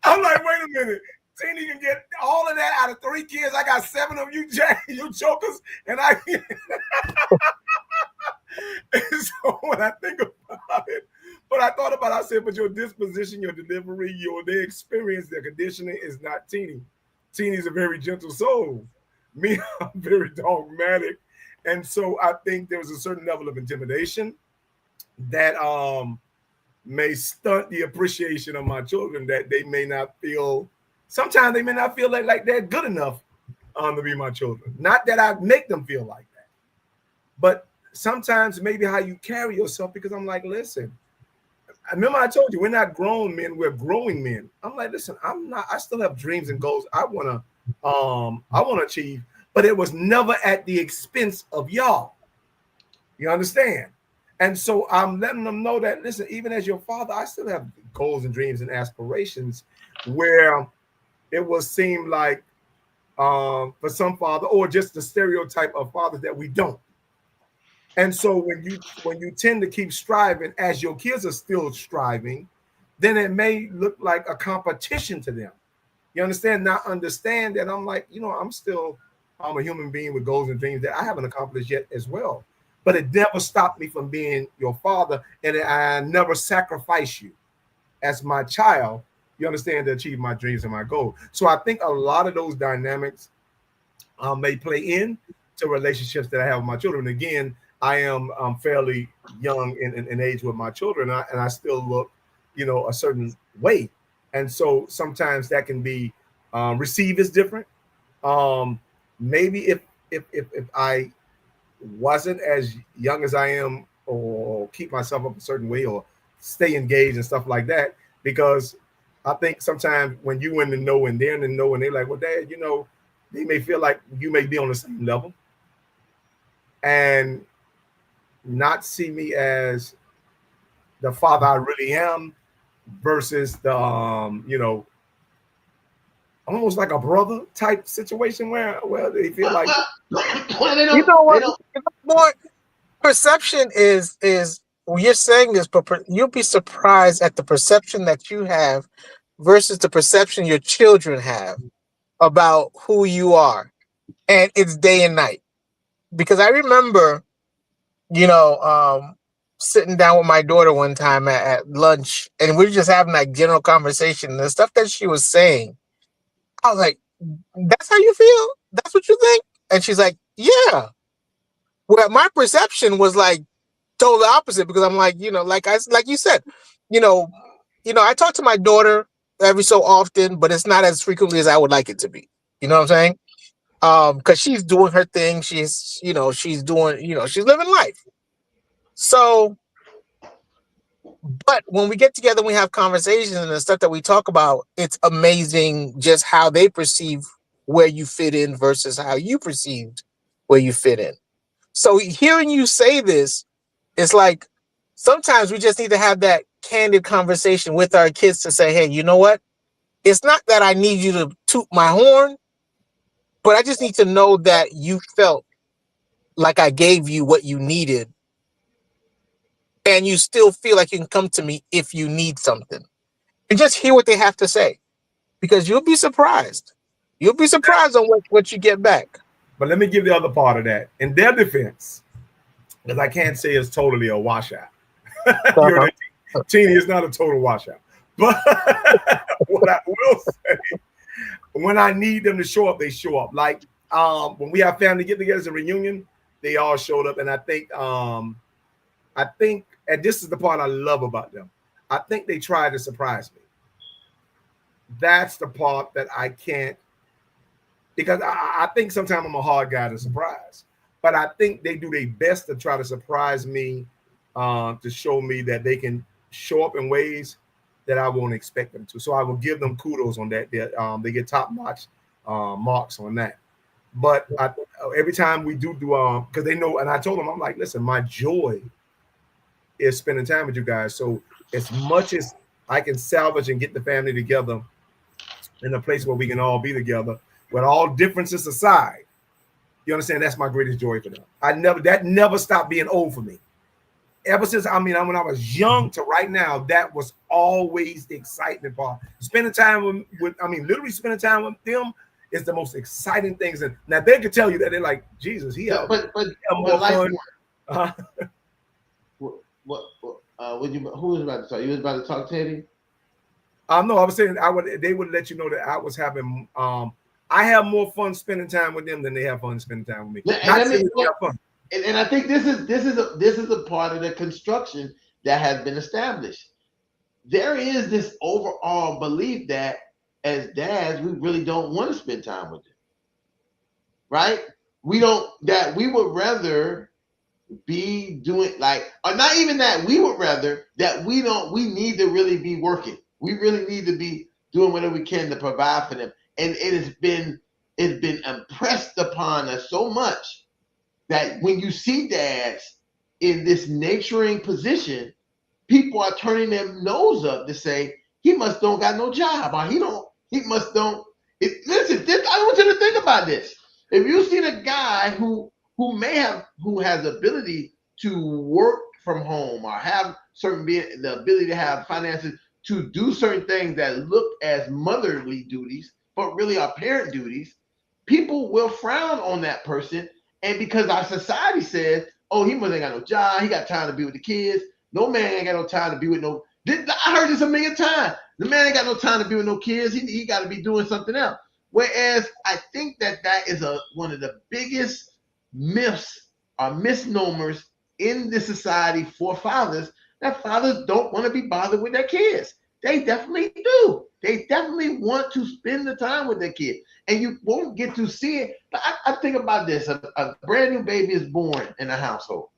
I'm like, wait a minute. Teeny can get all of that out of 3 kids. I got 7 of you, you jokers, and I. And so when I think about it, but I thought about it, I said, but your disposition, your delivery, their experience, their conditioning is not Teeny. Teeny's a very gentle soul. Me, I'm very dogmatic. And so I think there's a certain level of intimidation that may stunt the appreciation of my children, that they may not feel, sometimes they may not feel like they're good enough to be my children. Not that I make them feel like that, but sometimes maybe how you carry yourself, because I'm like, listen, I remember I told you, we're not grown men, we're growing men. I'm like, listen, I still have dreams and goals I want to achieve, but it was never at the expense of y'all. You understand? And so I'm letting them know that, listen, even as your father, I still have goals and dreams and aspirations where it will seem like for some father, or just the stereotype of fathers, that we don't. And so when you tend to keep striving as your kids are still striving, then it may look like a competition to them. You understand? Now understand that I'm like, I'm a human being with goals and dreams that I haven't accomplished yet as well. But it never stopped me from being your father, and I never sacrifice you as my child, you understand, to achieve my dreams and my goals. So I think a lot of those dynamics may play in to relationships that I have with my children. Again, I am fairly young in age with my children, and I still look, a certain way. And so sometimes that can be received as different. Maybe if I wasn't as young as I am, or keep myself up a certain way, or stay engaged and stuff like that, because I think sometimes when you in the know and they're in the know and they're like, well, Dad, they may feel like you may be on the same level and not see me as the father I really am, versus the almost like a brother type situation where they feel like They what? don't. More perception is what you're saying is, you'll be surprised at the perception that you have versus the perception your children have about who you are, and it's day and night. Because I remember, sitting down with my daughter one time at lunch, and we were just having like general conversation. And the stuff that she was saying, I was like, "That's how you feel? That's what you think?" And she's like, "Yeah." Well, my perception was like total opposite, because I'm like, like you said, you know, I talk to my daughter every so often, but it's not as frequently as I would like it to be. You know what I'm saying? Because she's doing her thing. She's doing, she's living life. So, but when we get together, we have conversations and the stuff that we talk about. It's amazing just how they perceive where you fit in versus how you perceived where you fit in. So hearing you say this, it's like sometimes we just need to have that candid conversation with our kids to say, hey, you know what? It's not that I need you to toot my horn, but I just need to know that you felt like I gave you what you needed and you still feel like you can come to me if you need something. And just hear what they have to say because you'll be surprised. You'll be surprised on what you get back. But let me give the other part of that. In their defense, because I can't say it's totally a washout. Uh-huh. Teeny is not a total washout. But what I will say, when I need them to show up, they show up. Like when we have family get together as a reunion, they all showed up. And I think, and this is the part I love about them. I think they tried to surprise me. That's the part that I can't, because I think sometimes I'm a hard guy to surprise. But I think they do their best to try to surprise me, to show me that they can show up in ways that I won't expect them to. So I will give them kudos on that. They get top-notch marks on that. But every time we do because they know, and I told them, I'm like, listen, my joy is spending time with you guys. So as much as I can salvage and get the family together in a place where we can all be together, with all differences aside, you understand? That's my greatest joy for them. That never stopped being old for me. Ever since, when I was young to right now, that was always the excitement part. Spending time with literally spending time with them is the most exciting things. And now they could tell you that they're like, Jesus, he had more fun. Who was about to talk? You was about to talk, Teddy? No, I was saying they would let you know that I was having I have more fun spending time with them than they have fun spending time with me. And I think this is a part of the construction that has been established. There is this overall belief that as dads, we really don't want to spend time with them. Right? We would rather be doing or not even that, we would rather that we need to really be working. We really need to be doing whatever we can to provide for them. And it's been impressed upon us so much that when you see dads in this nurturing position, people are turning their nose up to say, he must don't got no job, or he must don't. Listen, I want you to think about this. If you see a guy who has ability to work from home or have the ability to have finances to do certain things that look as motherly duties, but really are parent duties, people will frown on that person. And because our society says, oh, he must ain't got no job, he got time to be with the kids. No man ain't got no time to be with no. I heard this a million times. The man ain't got no time to be with no kids. He got to be doing something else. Whereas I think that is one of the biggest myths or misnomers in this society for fathers, that fathers don't want to be bothered with their kids. They definitely do. They definitely want to spend the time with their kids. And you won't get to see it. But I think about this. A brand new baby is born in a household.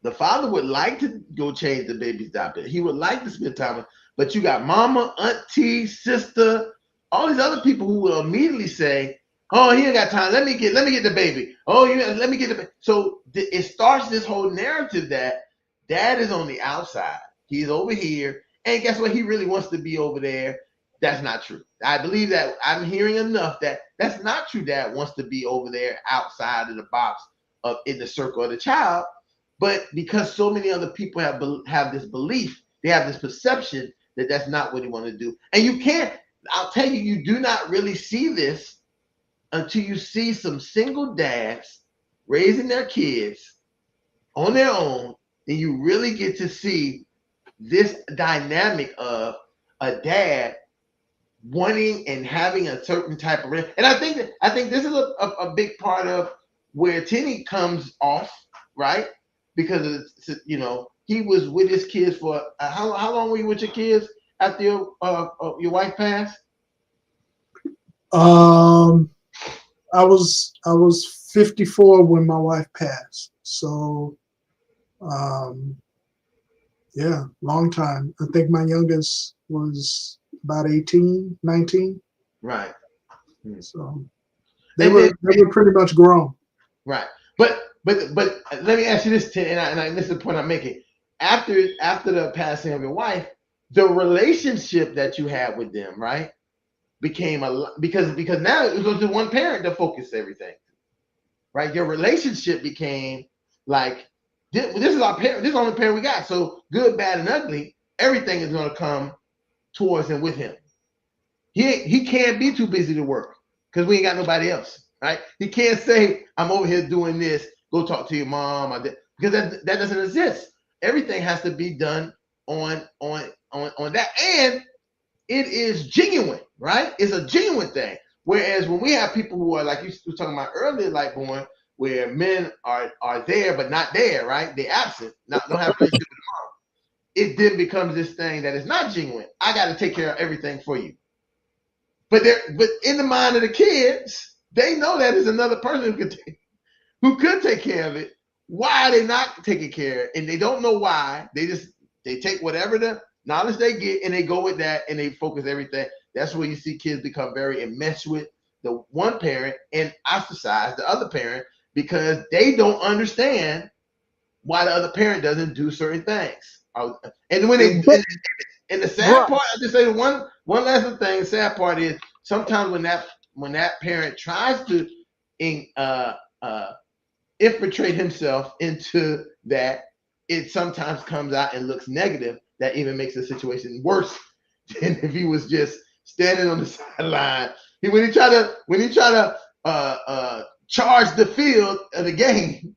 The father would like to go change the baby's diaper. He would like to spend time with, but you got mama, auntie, sister, all these other people who will immediately say, oh, he ain't got time. Let me get the baby. Oh, let me get the baby. So it starts this whole narrative that dad is on the outside. He's over here. And guess what? He really wants to be over there. That's not true. I believe that I'm hearing enough that that's not true. Dad wants to be over there outside of the box in the circle of the child. But because so many other people have this belief, they have this perception that that's not what they want to do. And you can't, I'll tell you, you do not really see this until you see some single dads raising their kids on their own. Then you really get to see this dynamic of a dad wanting and having a certain type of, and I think this is a big part of where Tinny comes off, right? because he was with his kids for how long were you with your kids after your wife passed? I was 54 when my wife passed. So, yeah, long time. I think my youngest was about 18, 19. Right. So they were pretty much grown. Right. But let me ask you this, Tim, and this is the point I'm making. After the passing of your wife, the relationship that you had with them, right, became because now it was just one parent to focus everything, right? Your relationship became like this is our parent. This is the only parent we got. So good, bad, and ugly, everything is going to come towards and with him. He can't be too busy to work because we ain't got nobody else, right? He can't say, I'm over here doing this, go talk to your mom, because that doesn't exist. Everything has to be done on that. And it is genuine, right? It's a genuine thing. Whereas when we have people who are like you were talking about earlier, like born, where men are there but not there, right? They're absent, don't have a relationship with mom. It then becomes this thing that is not genuine. I got to take care of everything for you. But in the mind of the kids, they know that there's another person who could take care of it. Why are they not taking care of it? And they don't know why. They take whatever the knowledge they get and they go with that and they focus everything. That's where you see kids become very enmeshed with the one parent and ostracize the other parent because they don't understand why the other parent doesn't do certain things. And when they and the sad part, I just say one last thing. Sad part is sometimes when that parent tries to infiltrate himself into that, it sometimes comes out and looks negative. That even makes the situation worse than if he was just standing on the sideline. When he tried to charge the field of the game,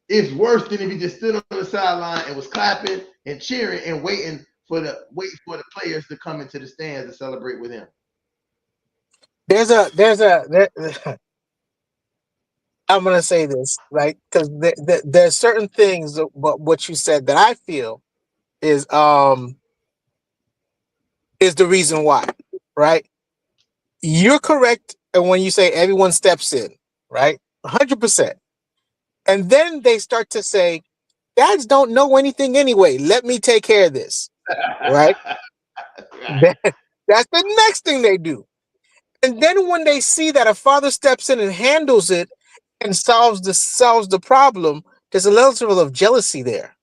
it's worse than if he just stood on the sideline and was clapping and cheering and waiting for the players to come into the stands to celebrate with him. I'm gonna say this, right? Because there's certain things about what you said that I feel is the reason why, right? You're correct, and when you say everyone steps in, right, 100%, and then they start to say, "Dads don't know anything anyway. Let me take care of this," right? Right. That's the next thing they do. And then when they see that a father steps in and handles it and solves the problem, there's a level of jealousy there.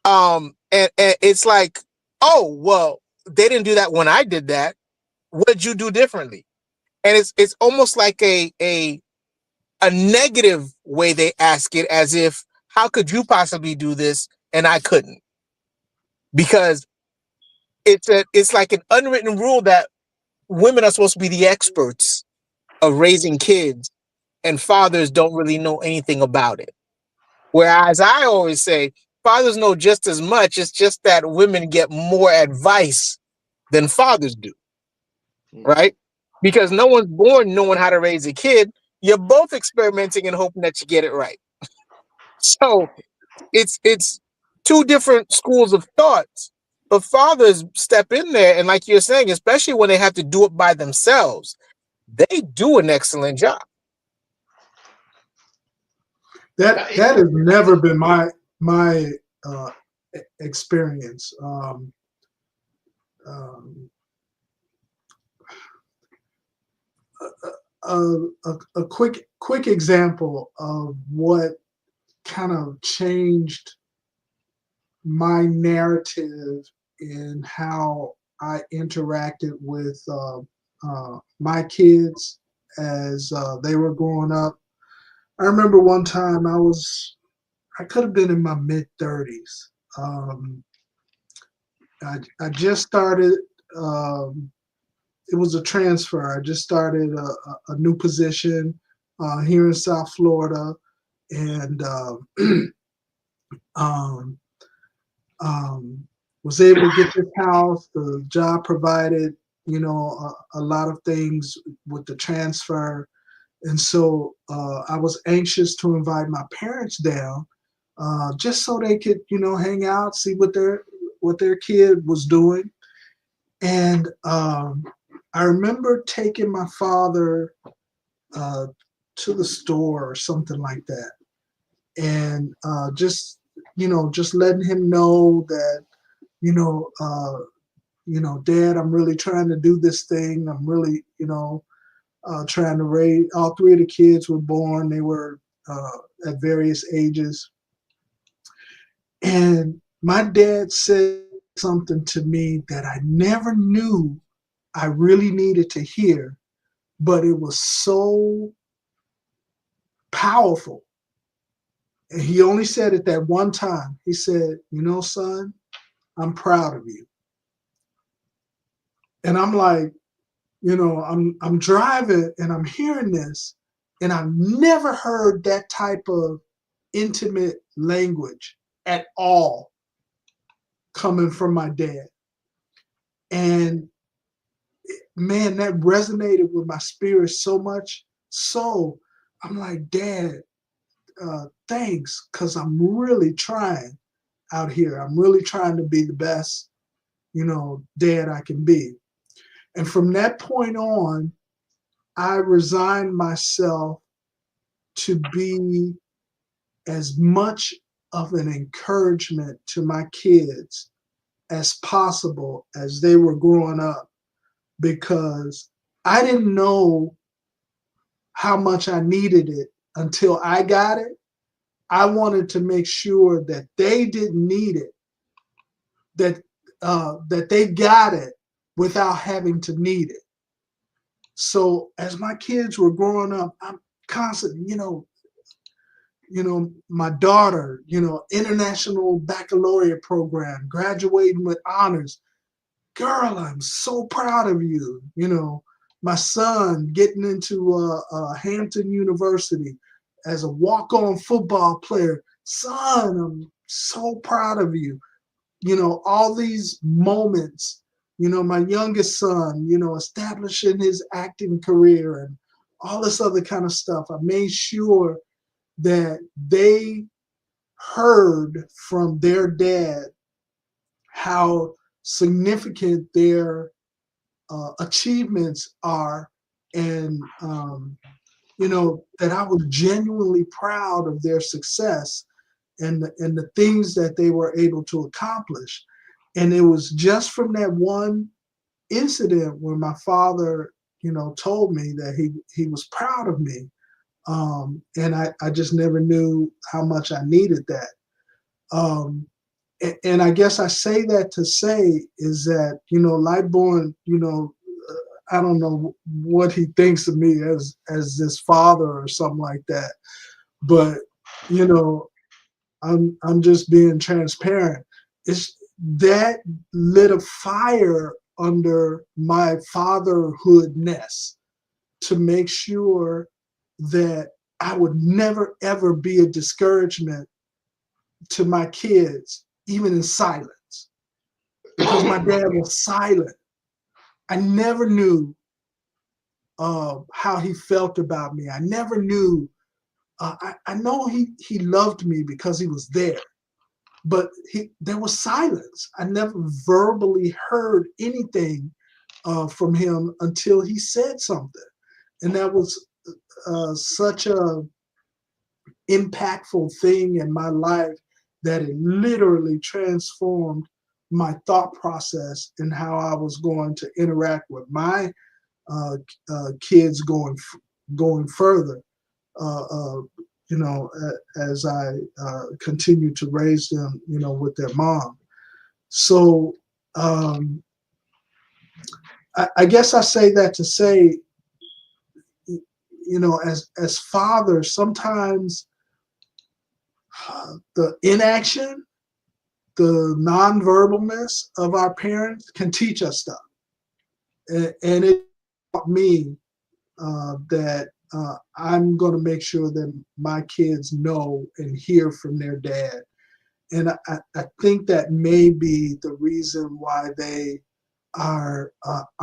And it's like, oh well, they didn't do that when I did that. What did you do differently? And it's almost like a negative way they ask it, as if, how could you possibly do this and I couldn't? Because it's like an unwritten rule that women are supposed to be the experts of raising kids, and fathers don't really know anything about it. Whereas I always say fathers know just as much. It's just that women get more advice than fathers do, right? Because no one's born knowing how to raise a kid. You're both experimenting and hoping that you get it right. So it's two different schools of thoughts. But fathers step in there, and like you're saying, especially when they have to do it by themselves, they do an excellent job. That has never been my experience. A quick example of what kind of changed my narrative in how I interacted with my kids as they were growing up. I remember one time I could have been in my mid-30s. I just started, it was a transfer. I just started a new position here in South Florida, and was able to get this house. The job provided, a lot of things with the transfer. And so I was anxious to invite my parents down, just so they could, hang out, see what their kid was doing. And I remember taking my father to the store or something like that, and just letting him know that, Dad, I'm really trying to do this thing. I'm really, trying to raise. All three of the kids were born. They were at various ages, and my dad said something to me that I never knew I really needed to hear, but it was so powerful. And he only said it that one time. He said, son, I'm proud of you. And I'm like, I'm driving and I'm hearing this, and I've never heard that type of intimate language at all coming from my dad. And man, that resonated with my spirit so much. So I'm like, Dad, thanks, because I'm really trying out here. I'm really trying to be the best, dad I can be. And from that point on, I resigned myself to be as much of an encouragement to my kids as possible as they were growing up, because I didn't know how much I needed it until I got it. I wanted to make sure that they didn't need it, that they got it without having to need it. So as my kids were growing up, I'm constantly, my daughter, international baccalaureate program, graduating with honors. Girl, I'm so proud of you. My son getting into Hampton University as a walk-on football player. Son, I'm so proud of you. All these moments, my youngest son, establishing his acting career and all this other kind of stuff. I made sure that they heard from their dad how significant their achievements are, and that I was genuinely proud of their success and the things that they were able to accomplish. And it was just from that one incident where my father, told me that he was proud of me. And I just never knew how much I needed that. And I guess I say that to say is that, Lightborn, I don't know what he thinks of me as this father or something like that. But, I'm just being transparent. It's that lit a fire under my fatherhoodness to make sure that I would never ever be a discouragement to my kids, even in silence, because my dad was silent. I never knew how he felt about me. I never knew. I know he loved me because he was there, but there was silence. I never verbally heard anything from him until he said something, and that was such a impactful thing in my life that it literally transformed my thought process and how I was going to interact with my kids going further. Uh, uh, as I continue to raise them, with their mom. So I guess I say that to say, as fathers, sometimes the inaction, the nonverbalness of our parents can teach us stuff. And it taught me that I'm going to make sure that my kids know and hear from their dad. And I think that may be the reason why they are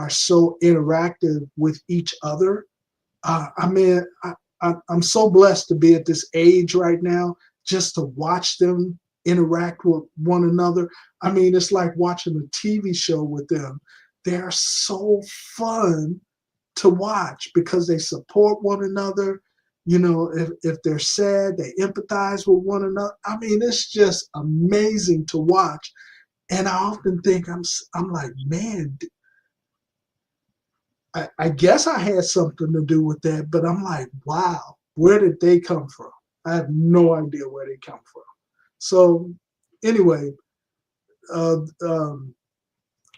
so interactive with each other, I mean, I'm so blessed to be at this age right now, just to watch them interact with one another. I mean, it's like watching a TV show with them. They're so fun to watch because they support one another. You know, if they're sad, they empathize with one another. I mean, it's just amazing to watch. And I often think I'm like, man, I guess I had something to do with that, but I'm like, wow, where did they come from? I have no idea where they come from. So anyway,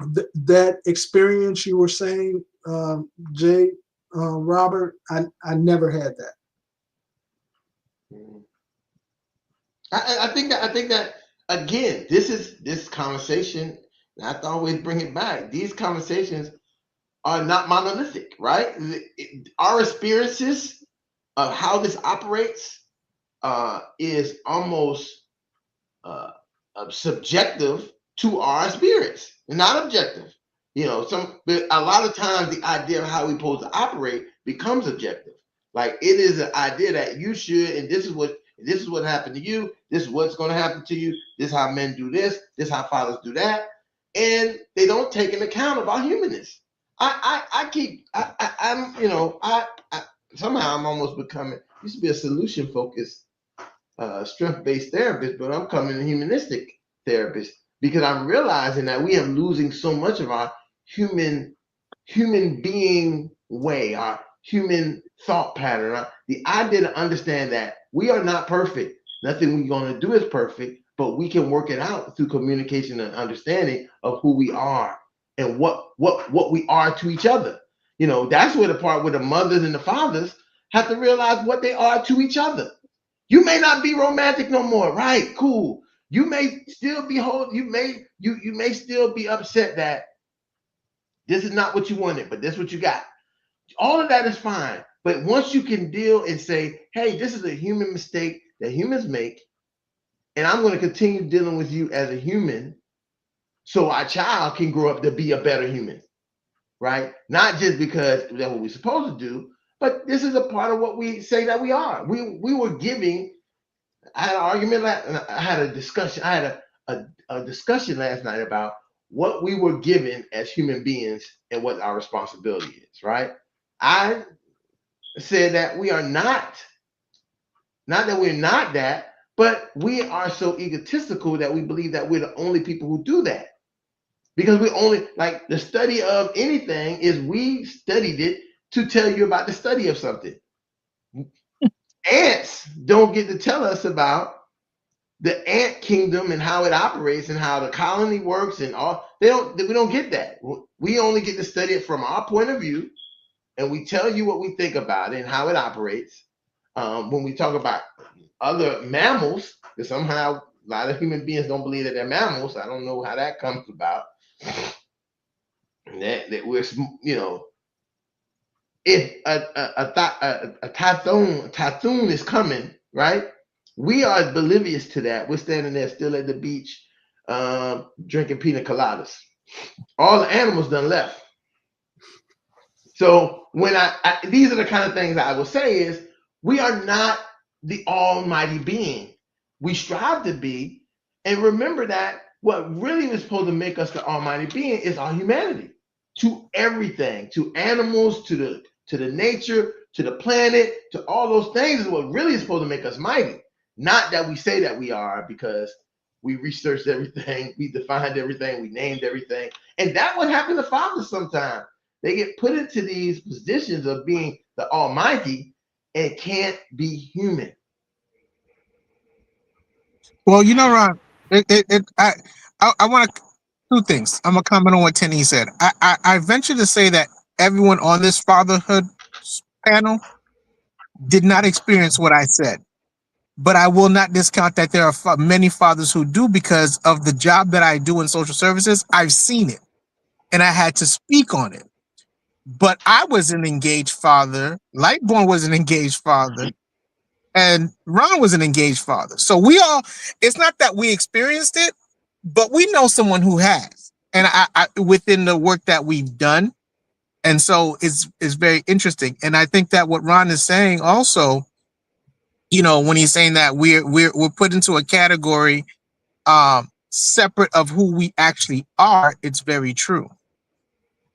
that experience you were saying, Jay, Robert, I never had that. I think that again, this conversation. I have to always bring it back. These conversations are not monolithic, right? Our experiences of how this operates is almost subjective to our experience, and not objective. You know, a lot of times the idea of how we're supposed to operate becomes objective. Like it is an idea that you should, and this is what happened to you. This is what's going to happen to you. This is how men do this. This is how fathers do that, and they don't take into account of our humanness. I'm somehow I'm almost becoming. Used to be a solution focused, strength-based therapist, but I'm becoming a humanistic therapist because I'm realizing that we are losing so much of our human being way, our human thought pattern. The idea to understand that we are not perfect. Nothing we're going to do is perfect, but we can work it out through communication and understanding of who we are and what we are to each other. You know, that's where the part where the mothers and the fathers have to realize what they are to each other. You may not be romantic no more, right? Cool. You may still be you may still be upset that this is not what you wanted, but this is what you got. All of that is fine. But once you can deal and say, hey, this is a human mistake that humans make, and I'm going to continue dealing with you as a human so our child can grow up to be a better human, right? Not just because that's what we're supposed to do, but this is a part of what we say that we are. We were giving. I had an argument. I had a discussion. I had a discussion last night about what we were given as human beings and what our responsibility is. Right? I said that we are not that we're not that, but we are so egotistical that we believe that we're the only people who do that. Because we only like the study of anything is we studied it to tell you about the study of something. Ants don't get to tell us about the ant kingdom and how it operates and how the colony works and all. We don't get that. We only get to study it from our point of view, and we tell you what we think about it and how it operates. When we talk about other mammals, because somehow a lot of human beings don't believe that they're mammals. I don't know how that comes about. That we're, you know, if a typhoon is coming, right? We are oblivious to that. We're standing there still at the beach, drinking pina coladas. All the animals done left. So when these are the kind of things I will say is we are not the almighty being. We strive to be, and remember that what really is supposed to make us the almighty being is our humanity to everything, to animals, to the nature, to the planet, to all those things is what really is supposed to make us mighty. Not that we say that we are because we researched everything, we defined everything, we named everything. And that would happen to fathers sometimes. They get put into these positions of being the almighty and can't be human. Well, you know, Ron, I want to two things. I'm gonna comment on what Tenny said. I venture to say that everyone on this fatherhood panel did not experience what I said, but I will not discount that there are many fathers who do because of the job that I do in social services. I've seen it, and I had to speak on it. But I was an engaged father. Lightborn was an engaged father. And Ron was an engaged father. So we all, it's not that we experienced it, but we know someone who has. And I within the work that we've done And so it's very interesting. And I think that what Ron is saying also, you know, when he's saying that we're put into a category separate of who we actually are, it's very true.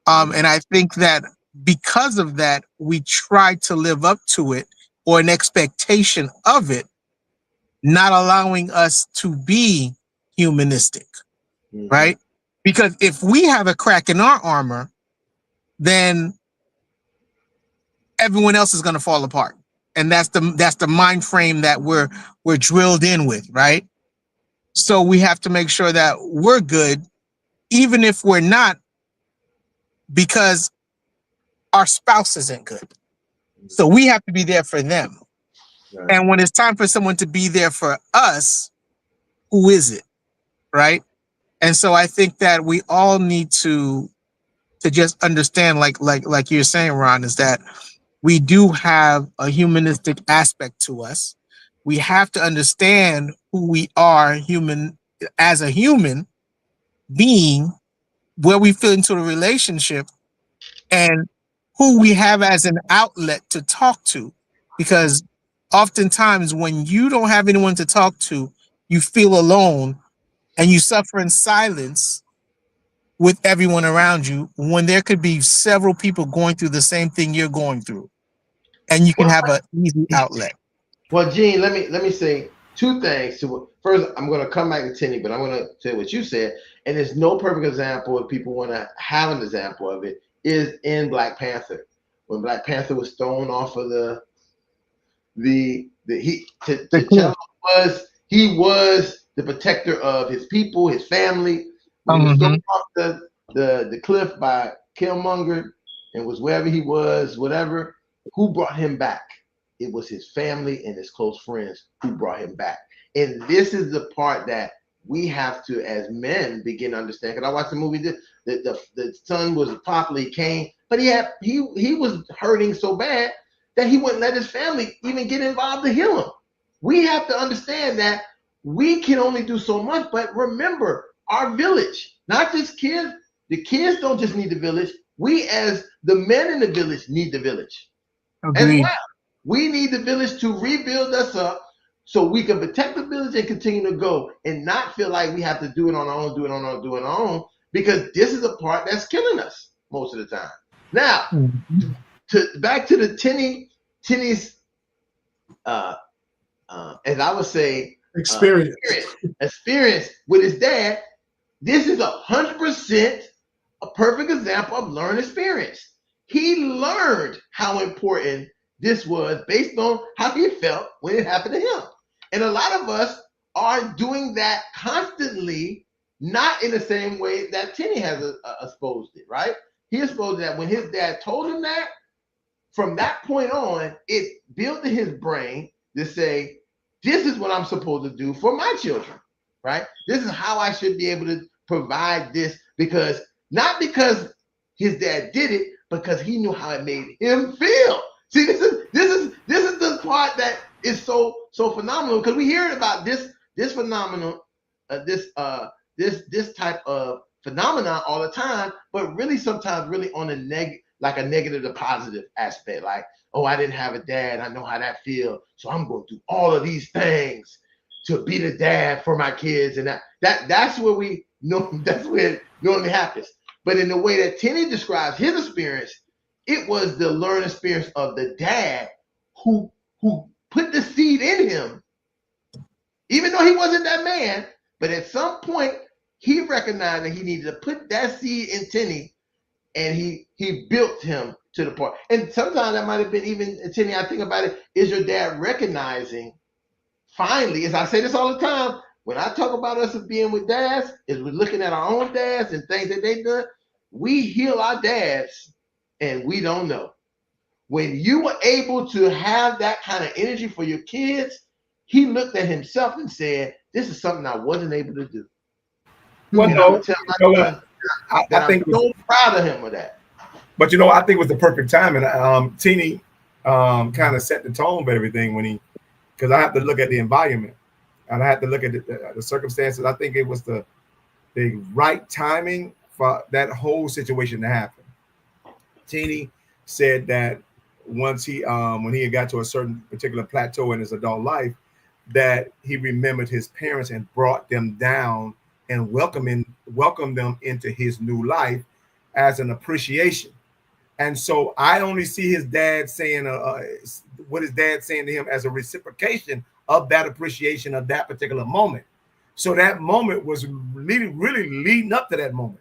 And I think that because of that, we try to live up to it, or an expectation of it, not allowing us to be humanistic, right? Because if we have a crack in our armor, then everyone else is going to fall apart. And that's the mind frame that we're drilled in with, right? So we have to make sure that we're good, even if we're not, because our spouse isn't good. So we have to be there for them. Right. And when it's time for someone to be there for us, who is it, right? And so I think that we all need to just understand, like you're saying, Ron, is that we do have a humanistic aspect to us. We have to understand who we are as a human being, where we fit into a relationship, and who we have as an outlet to talk to. Because oftentimes when you don't have anyone to talk to, you feel alone and you suffer in silence with everyone around you, when there could be several people going through the same thing you're going through, and you can have an easy outlet. Well, Gene, let me say two things. First, I'm going to come back to Tinny, but I'm going to say what you said. And there's no perfect example. If people want to have an example of it, is in Black Panther, when Black Panther was thrown off of T'Challa he was the protector of his people, his family. When he was thrown off the cliff by Killmonger and was wherever he was, whatever, who brought him back? It was his family and his close friends who brought him back. And this is the part that we have to, as men, begin to understand. Because I watched the movie, the son was popular, he came, but he was hurting so bad that he wouldn't let his family even get involved to heal him. We have to understand that we can only do so much, but remember, our village, not just kids, the kids don't just need the village. We, as the men in the village, need the village. Agreed. As well. We need the village to rebuild us up so we can protect the village and continue to go and not feel like we have to do it on our own, do it on our own, because this is the part that's killing us most of the time. Now, back to the Tinny's, as I would say, experience with his dad. This is 100% a perfect example of learned experience. He learned how important this was based on how he felt when it happened to him. And a lot of us are doing that constantly, not in the same way that Tinny has exposed it, right? He exposed that when his dad told him that, from that point on, it built in his brain to say, this is what I'm supposed to do for my children, right? This is how I should be able to provide this, because not because his dad did it, because he knew how it made him feel. See, this is the part that is so phenomenal, because we hear about this phenomenon, this type of phenomenon all the time, but really sometimes really on a negative to positive aspect, like, oh, I didn't have a dad, I know how that feels, so I'm going to do all of these things to be the dad for my kids, and that's where we know, that's where it normally happens. But in the way that Tinny describes his experience, it was the learned experience of the dad who put the seed in him, even though he wasn't that man. But at some point, he recognized that he needed to put that seed in Tinny, and he built him to the point. And sometimes that might have been even, Tinny, I think about it, is your dad recognizing, finally, as I say this all the time, when I talk about us as being with dads, is we're looking at our own dads and things that they've done. We heal our dads and we don't know. When you were able to have that kind of energy for your kids, he looked at himself and said, this is something I wasn't able to do. Well, and I would tell my son that I think I'm so proud of him with that. But I think it was the perfect time, and Tinny kind of set the tone for everything because I have to look at the environment and I have to look at the circumstances. I think it was the right timing for that whole situation to happen. Teeny said that once he when he had got to a certain particular plateau in his adult life, that he remembered his parents and brought them down and welcomed them into his new life as an appreciation. And so I only see his dad saying what his dad saying to him as a reciprocation of that appreciation of that particular moment. So that moment was really leading up to that moment.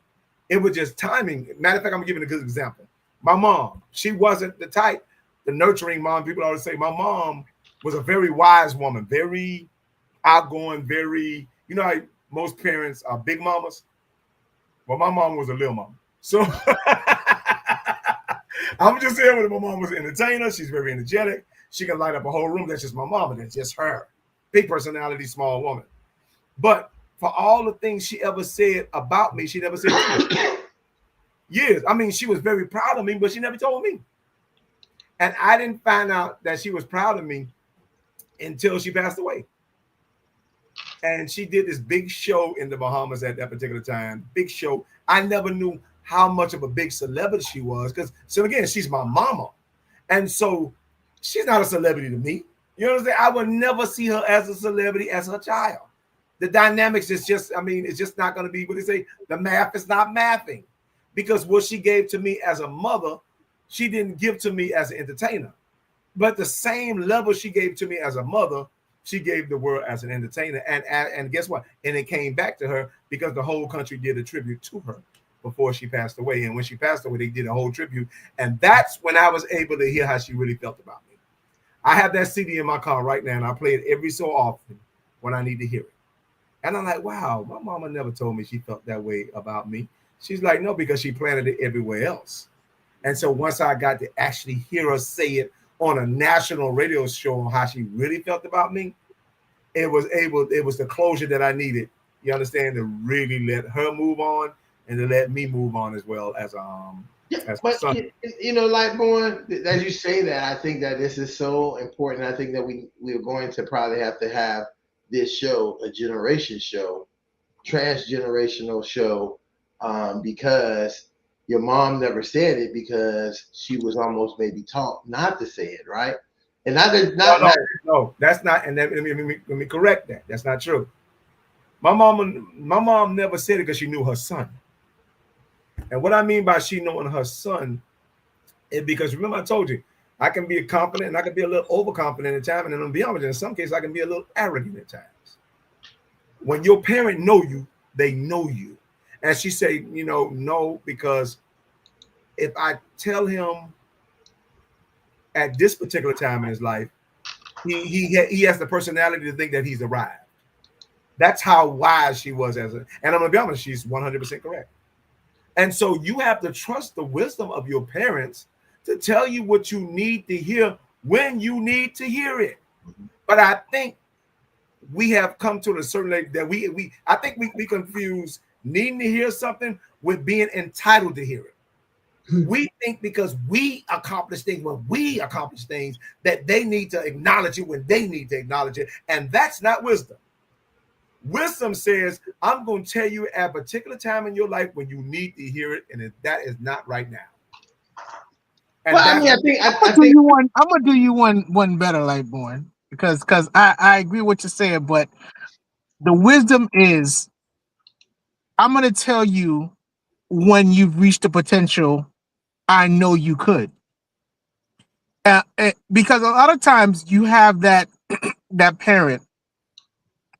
It was just timing. Matter of fact, I'm giving a good example. My mom, she wasn't the type, the nurturing mom. People always say my mom was a very wise woman, very outgoing, very, you know how most parents are big mamas? Well, my mom was a little mama. So I'm just saying when my mom was an entertainer, she's very energetic. She can light up a whole room. That's just my mama. That's just her. Big personality, small woman. But for all the things she ever said about me, she never said years. I mean, she was very proud of me, but she never told me. And I didn't find out that she was proud of me until she passed away. And she did this big show in the Bahamas at that particular time. Big show. I never knew how much of a big celebrity she was. Because, so again, she's my mama. And so she's not a celebrity to me. You know what I'm saying? I would never see her as a celebrity as her child. The dynamics is just, I mean, it's just not going to be what they say. The math is not mathing. Because what she gave to me as a mother, she didn't give to me as an entertainer. But the same level she gave to me as a mother, she gave the world as an entertainer. And guess what? And it came back to her because the whole country did a tribute to her before she passed away. And when she passed away, they did a whole tribute. And that's when I was able to hear how she really felt about me. I have that CD in my car right now, and I play it every so often when I need to hear it. And I'm like, wow, my mama never told me she felt that way about me. She's like, no, because she planted it everywhere else. And so once I got to actually hear her say it on a national radio show on how she really felt about me, it was the closure that I needed, you understand, to really let her move on and to let me move on as well as but son. you know, Lightborn, as you say that, I think that this is so important. I think that we're going to probably have to have this show a generation show, transgenerational show, because your mom never said it because she was almost maybe taught not to say it, right? And No, that's not. And let me correct that. That's not true. My mom never said it because she knew her son. And what I mean by she knowing her son is because remember I told you I can be confident and I can be a little overconfident at times, and then be honest, in some cases I can be a little arrogant at times. When your parent know you, they know you. And she said, you know, no, because if I tell him at this particular time in his life, he has the personality to think that he's arrived. That's how wise she was and I'm gonna be honest, she's 100% correct. And so you have to trust the wisdom of your parents to tell you what you need to hear when you need to hear it. But I think we have come to a certain level that we confuse needing to hear something with being entitled to hear it. We think because we accomplish things when we accomplish things that they need to acknowledge it when they need to acknowledge it. And that's not wisdom. Wisdom says, I'm going to tell you at a particular time in your life when you need to hear it, and that is not right now. And well, I mean, I'm gonna do you one better, Lightborn, because I agree with what you're saying, but the wisdom is I'm gonna tell you when you've reached the potential I know you could. Because a lot of times you have that that parent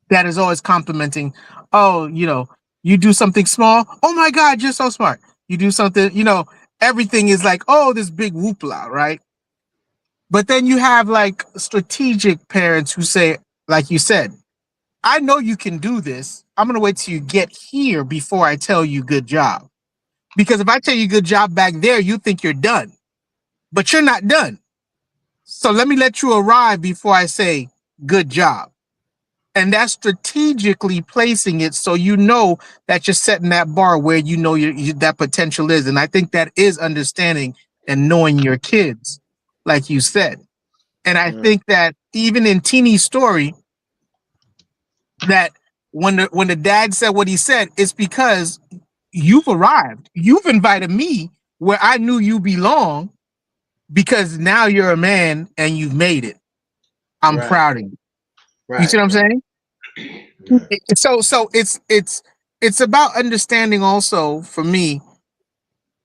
that is always complimenting. Oh, you know, you do something small. Oh my God, you're so smart. You do something, you know, everything is like, oh, this big whoopla, right? But then you have like strategic parents who say, like you said, I know you can do this. I'm going to wait till you get here before I tell you good job. Because if I tell you good job back there, you think you're done. But you're not done. So let me let you arrive before I say good job. And that's strategically placing it so you know that you're setting that bar where you know that potential is. And I think that is understanding and knowing your kids, like you said. And I think that even in Teeny's story, that when the dad said what he said, it's because you've arrived. You've invited me where I knew you belong because now you're a man and you've made it. I'm Right. proud of you. You see Right. what I'm saying? Right. So it's about understanding also for me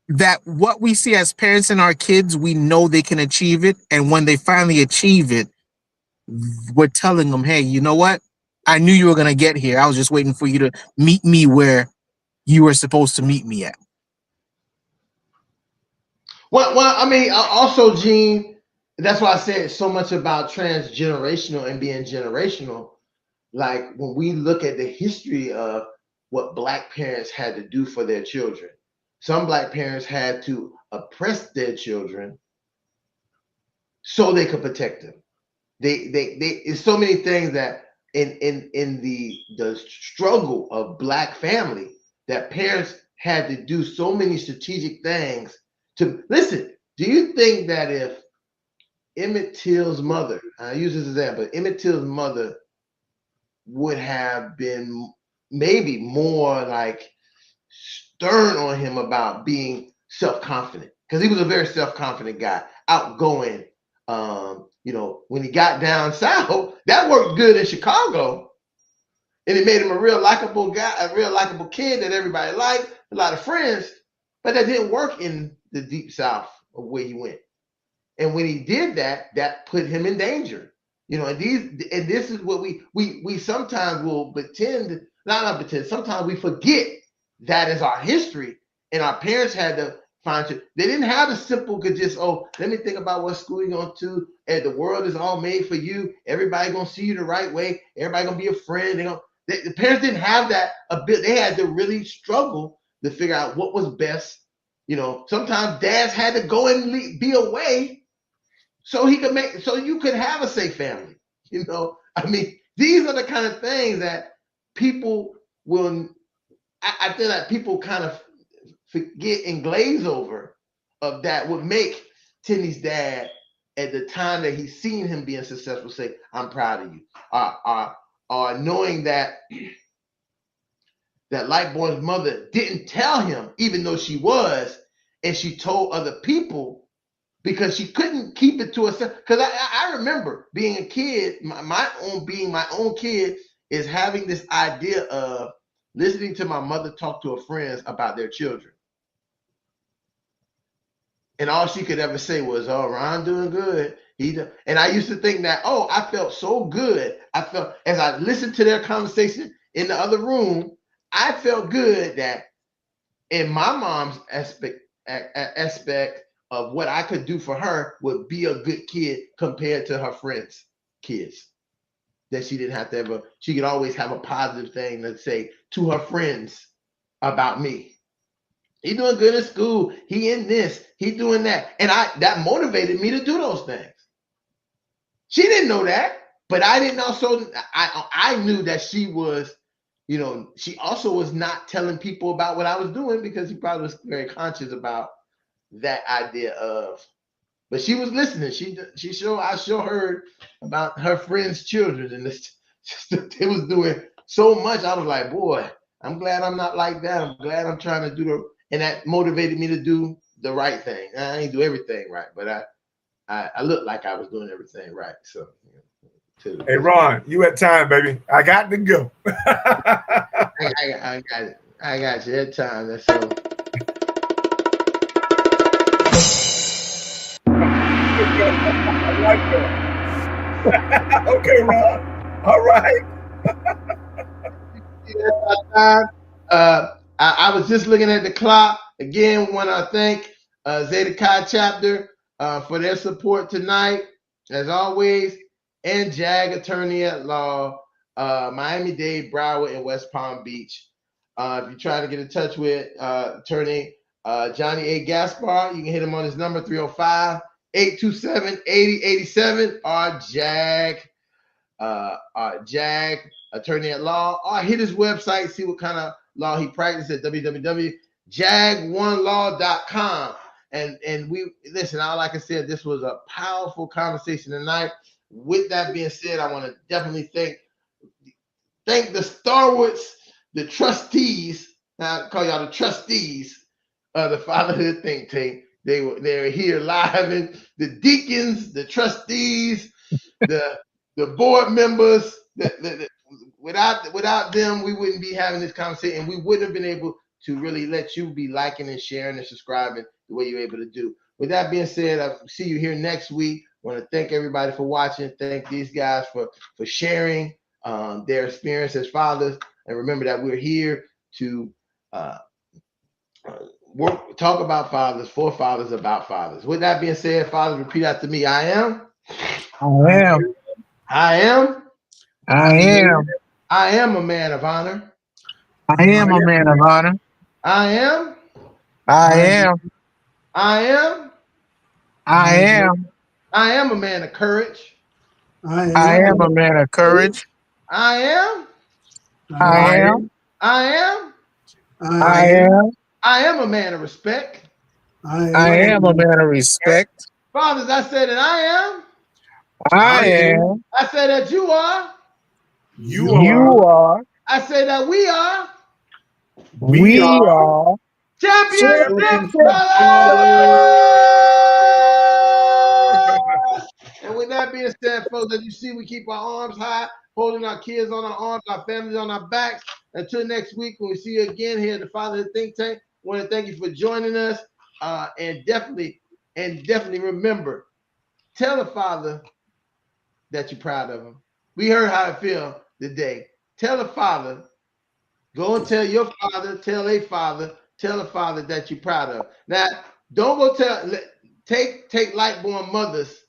that what we see as parents in our kids, we know they can achieve it, and when they finally achieve it, we're telling them, hey, you know what? I knew you were gonna get here. I was just waiting for you to meet me where you were supposed to meet me at. Well, I mean, also, Gene, that's why I said so much about transgenerational and being generational. Like when we look at the history of what black parents had to do for their children, some black parents had to oppress their children so they could protect them. They it's so many things that in the struggle of black family that parents had to do so many strategic things to listen. Do you think that if Emmett Till's mother, I use this example, Emmett Till's mother would have been maybe more like stern on him about being self-confident, because he was a very self-confident guy, outgoing. When he got down south, that worked good in Chicago, and it made him a real likable guy, a real likable kid that everybody liked, a lot of friends. But that didn't work in the deep south of where he went. And when he did that, that put him in danger. And this is what we sometimes will pretend, not pretend, sometimes we forget that is our history. And our parents had to find it. They didn't have a simple could just, oh, let me think about what school you're going to, and the world is all made for you. Everybody gonna see you the right way. Everybody gonna be a friend. The parents didn't have that ability. They had to really struggle to figure out what was best. Sometimes dads had to go and be away so you could have a safe family. I mean, these are the kind of things that people will. I feel like people kind of forget and glaze over of that would make Timmy's dad at the time that he's seen him being successful say, "I'm proud of you," or knowing that Lightborn's mother didn't tell him, even though she was, and she told other people because she couldn't keep it to herself. Because I remember being a kid, my own kid is having this idea of listening to my mother talk to her friends about their children. And all she could ever say was, "Oh, Ron doing good." And I used to think that, oh, I felt so good. I felt, as I listened to their conversation in the other room, I felt good that in my mom's aspect of what I could do for her would be a good kid compared to her friends' kids. That she didn't have to ever, she could always have a positive thing to say to her friends about me. He doing good in school. He in this. He doing that. And that motivated me to do those things. She didn't know that, but I didn't also. I knew that she was, she also was not telling people about what I was doing because she probably was very conscious about that idea of. But she was listening. I sure heard about her friends' children, and it was doing so much. I was like, boy, I'm glad I'm not like that. I'm glad I'm trying to and that motivated me to do the right thing. I ain't do everything right, but I looked like I was doing everything right. So, hey Ron, you at time, baby. I got to go. I got it. I got you at time. That's so. I like that. Okay, Ron. All right. I was just looking at the clock. Again, want to thank Zeta Chi chapter for their support tonight, as always, and JAG attorney at law, Miami-Dade, Broward, and West Palm Beach. If you're trying to get in touch with attorney Johnny A. Gaspar, you can hit him on his number 305-827-8087 or JAG attorney at law, or hit his website, see what kind of law he practices at www.jag1law.com. And we listen, like I said, this was a powerful conversation tonight. With that being said, I want to definitely thank the Starwoods, the trustees. Now I call y'all the trustees of the Fatherhood Think Tank. They were here live, and the deacons, the trustees, the board members. Without them, we wouldn't be having this conversation, and we wouldn't have been able to really let you be liking and sharing and subscribing the way you're able to do. With that being said, I'll see you here next week. I want to thank everybody for watching. Thank these guys for sharing their experience as fathers. And remember that we're here to talk about fathers, for fathers, about fathers. With that being said, fathers, repeat after me. I am. I am. I am. I am. I am a man of honor. I am a man of honor. I am. I am. I am. I am. I am a man of courage. I am a man of courage. I am. I am. I am. I am. I am a man of respect. I am a man of respect. Fathers, I said that I am. I am. I said that you are. You are. I say that we are. We are. Championship And with that being said, folks, as you see, we keep our arms high, holding our kids on our arms, our families on our backs. Until next week, when we see you again here at the Fatherhood Think Tank, I want to thank you for joining us. And definitely remember, tell a father that you're proud of him. We heard how it feels today. Tell a father, go and tell your father, tell a father that you're proud of. Now, don't go take Lightborn mothers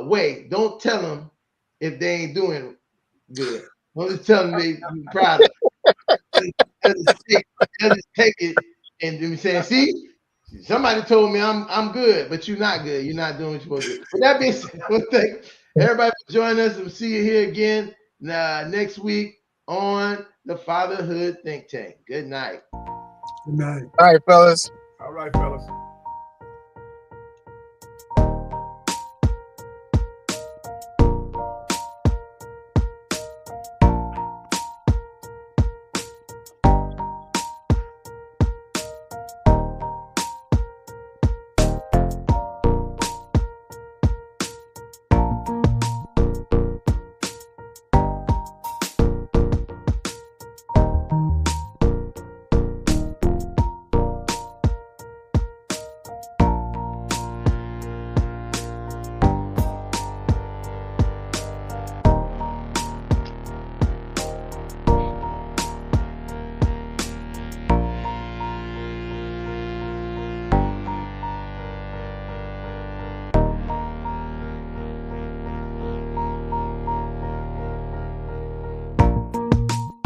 way. Don't tell them if they ain't doing good. Don't just tell them they proud of. They'll just take it and be saying, see, somebody told me I'm good, but you're not good. You're not doing what you're supposed to do. With that being said, well, thank everybody for joining us. We'll see you here again next week on the Fatherhood Think Tank. Good night. Good night. All right, fellas. All right, fellas.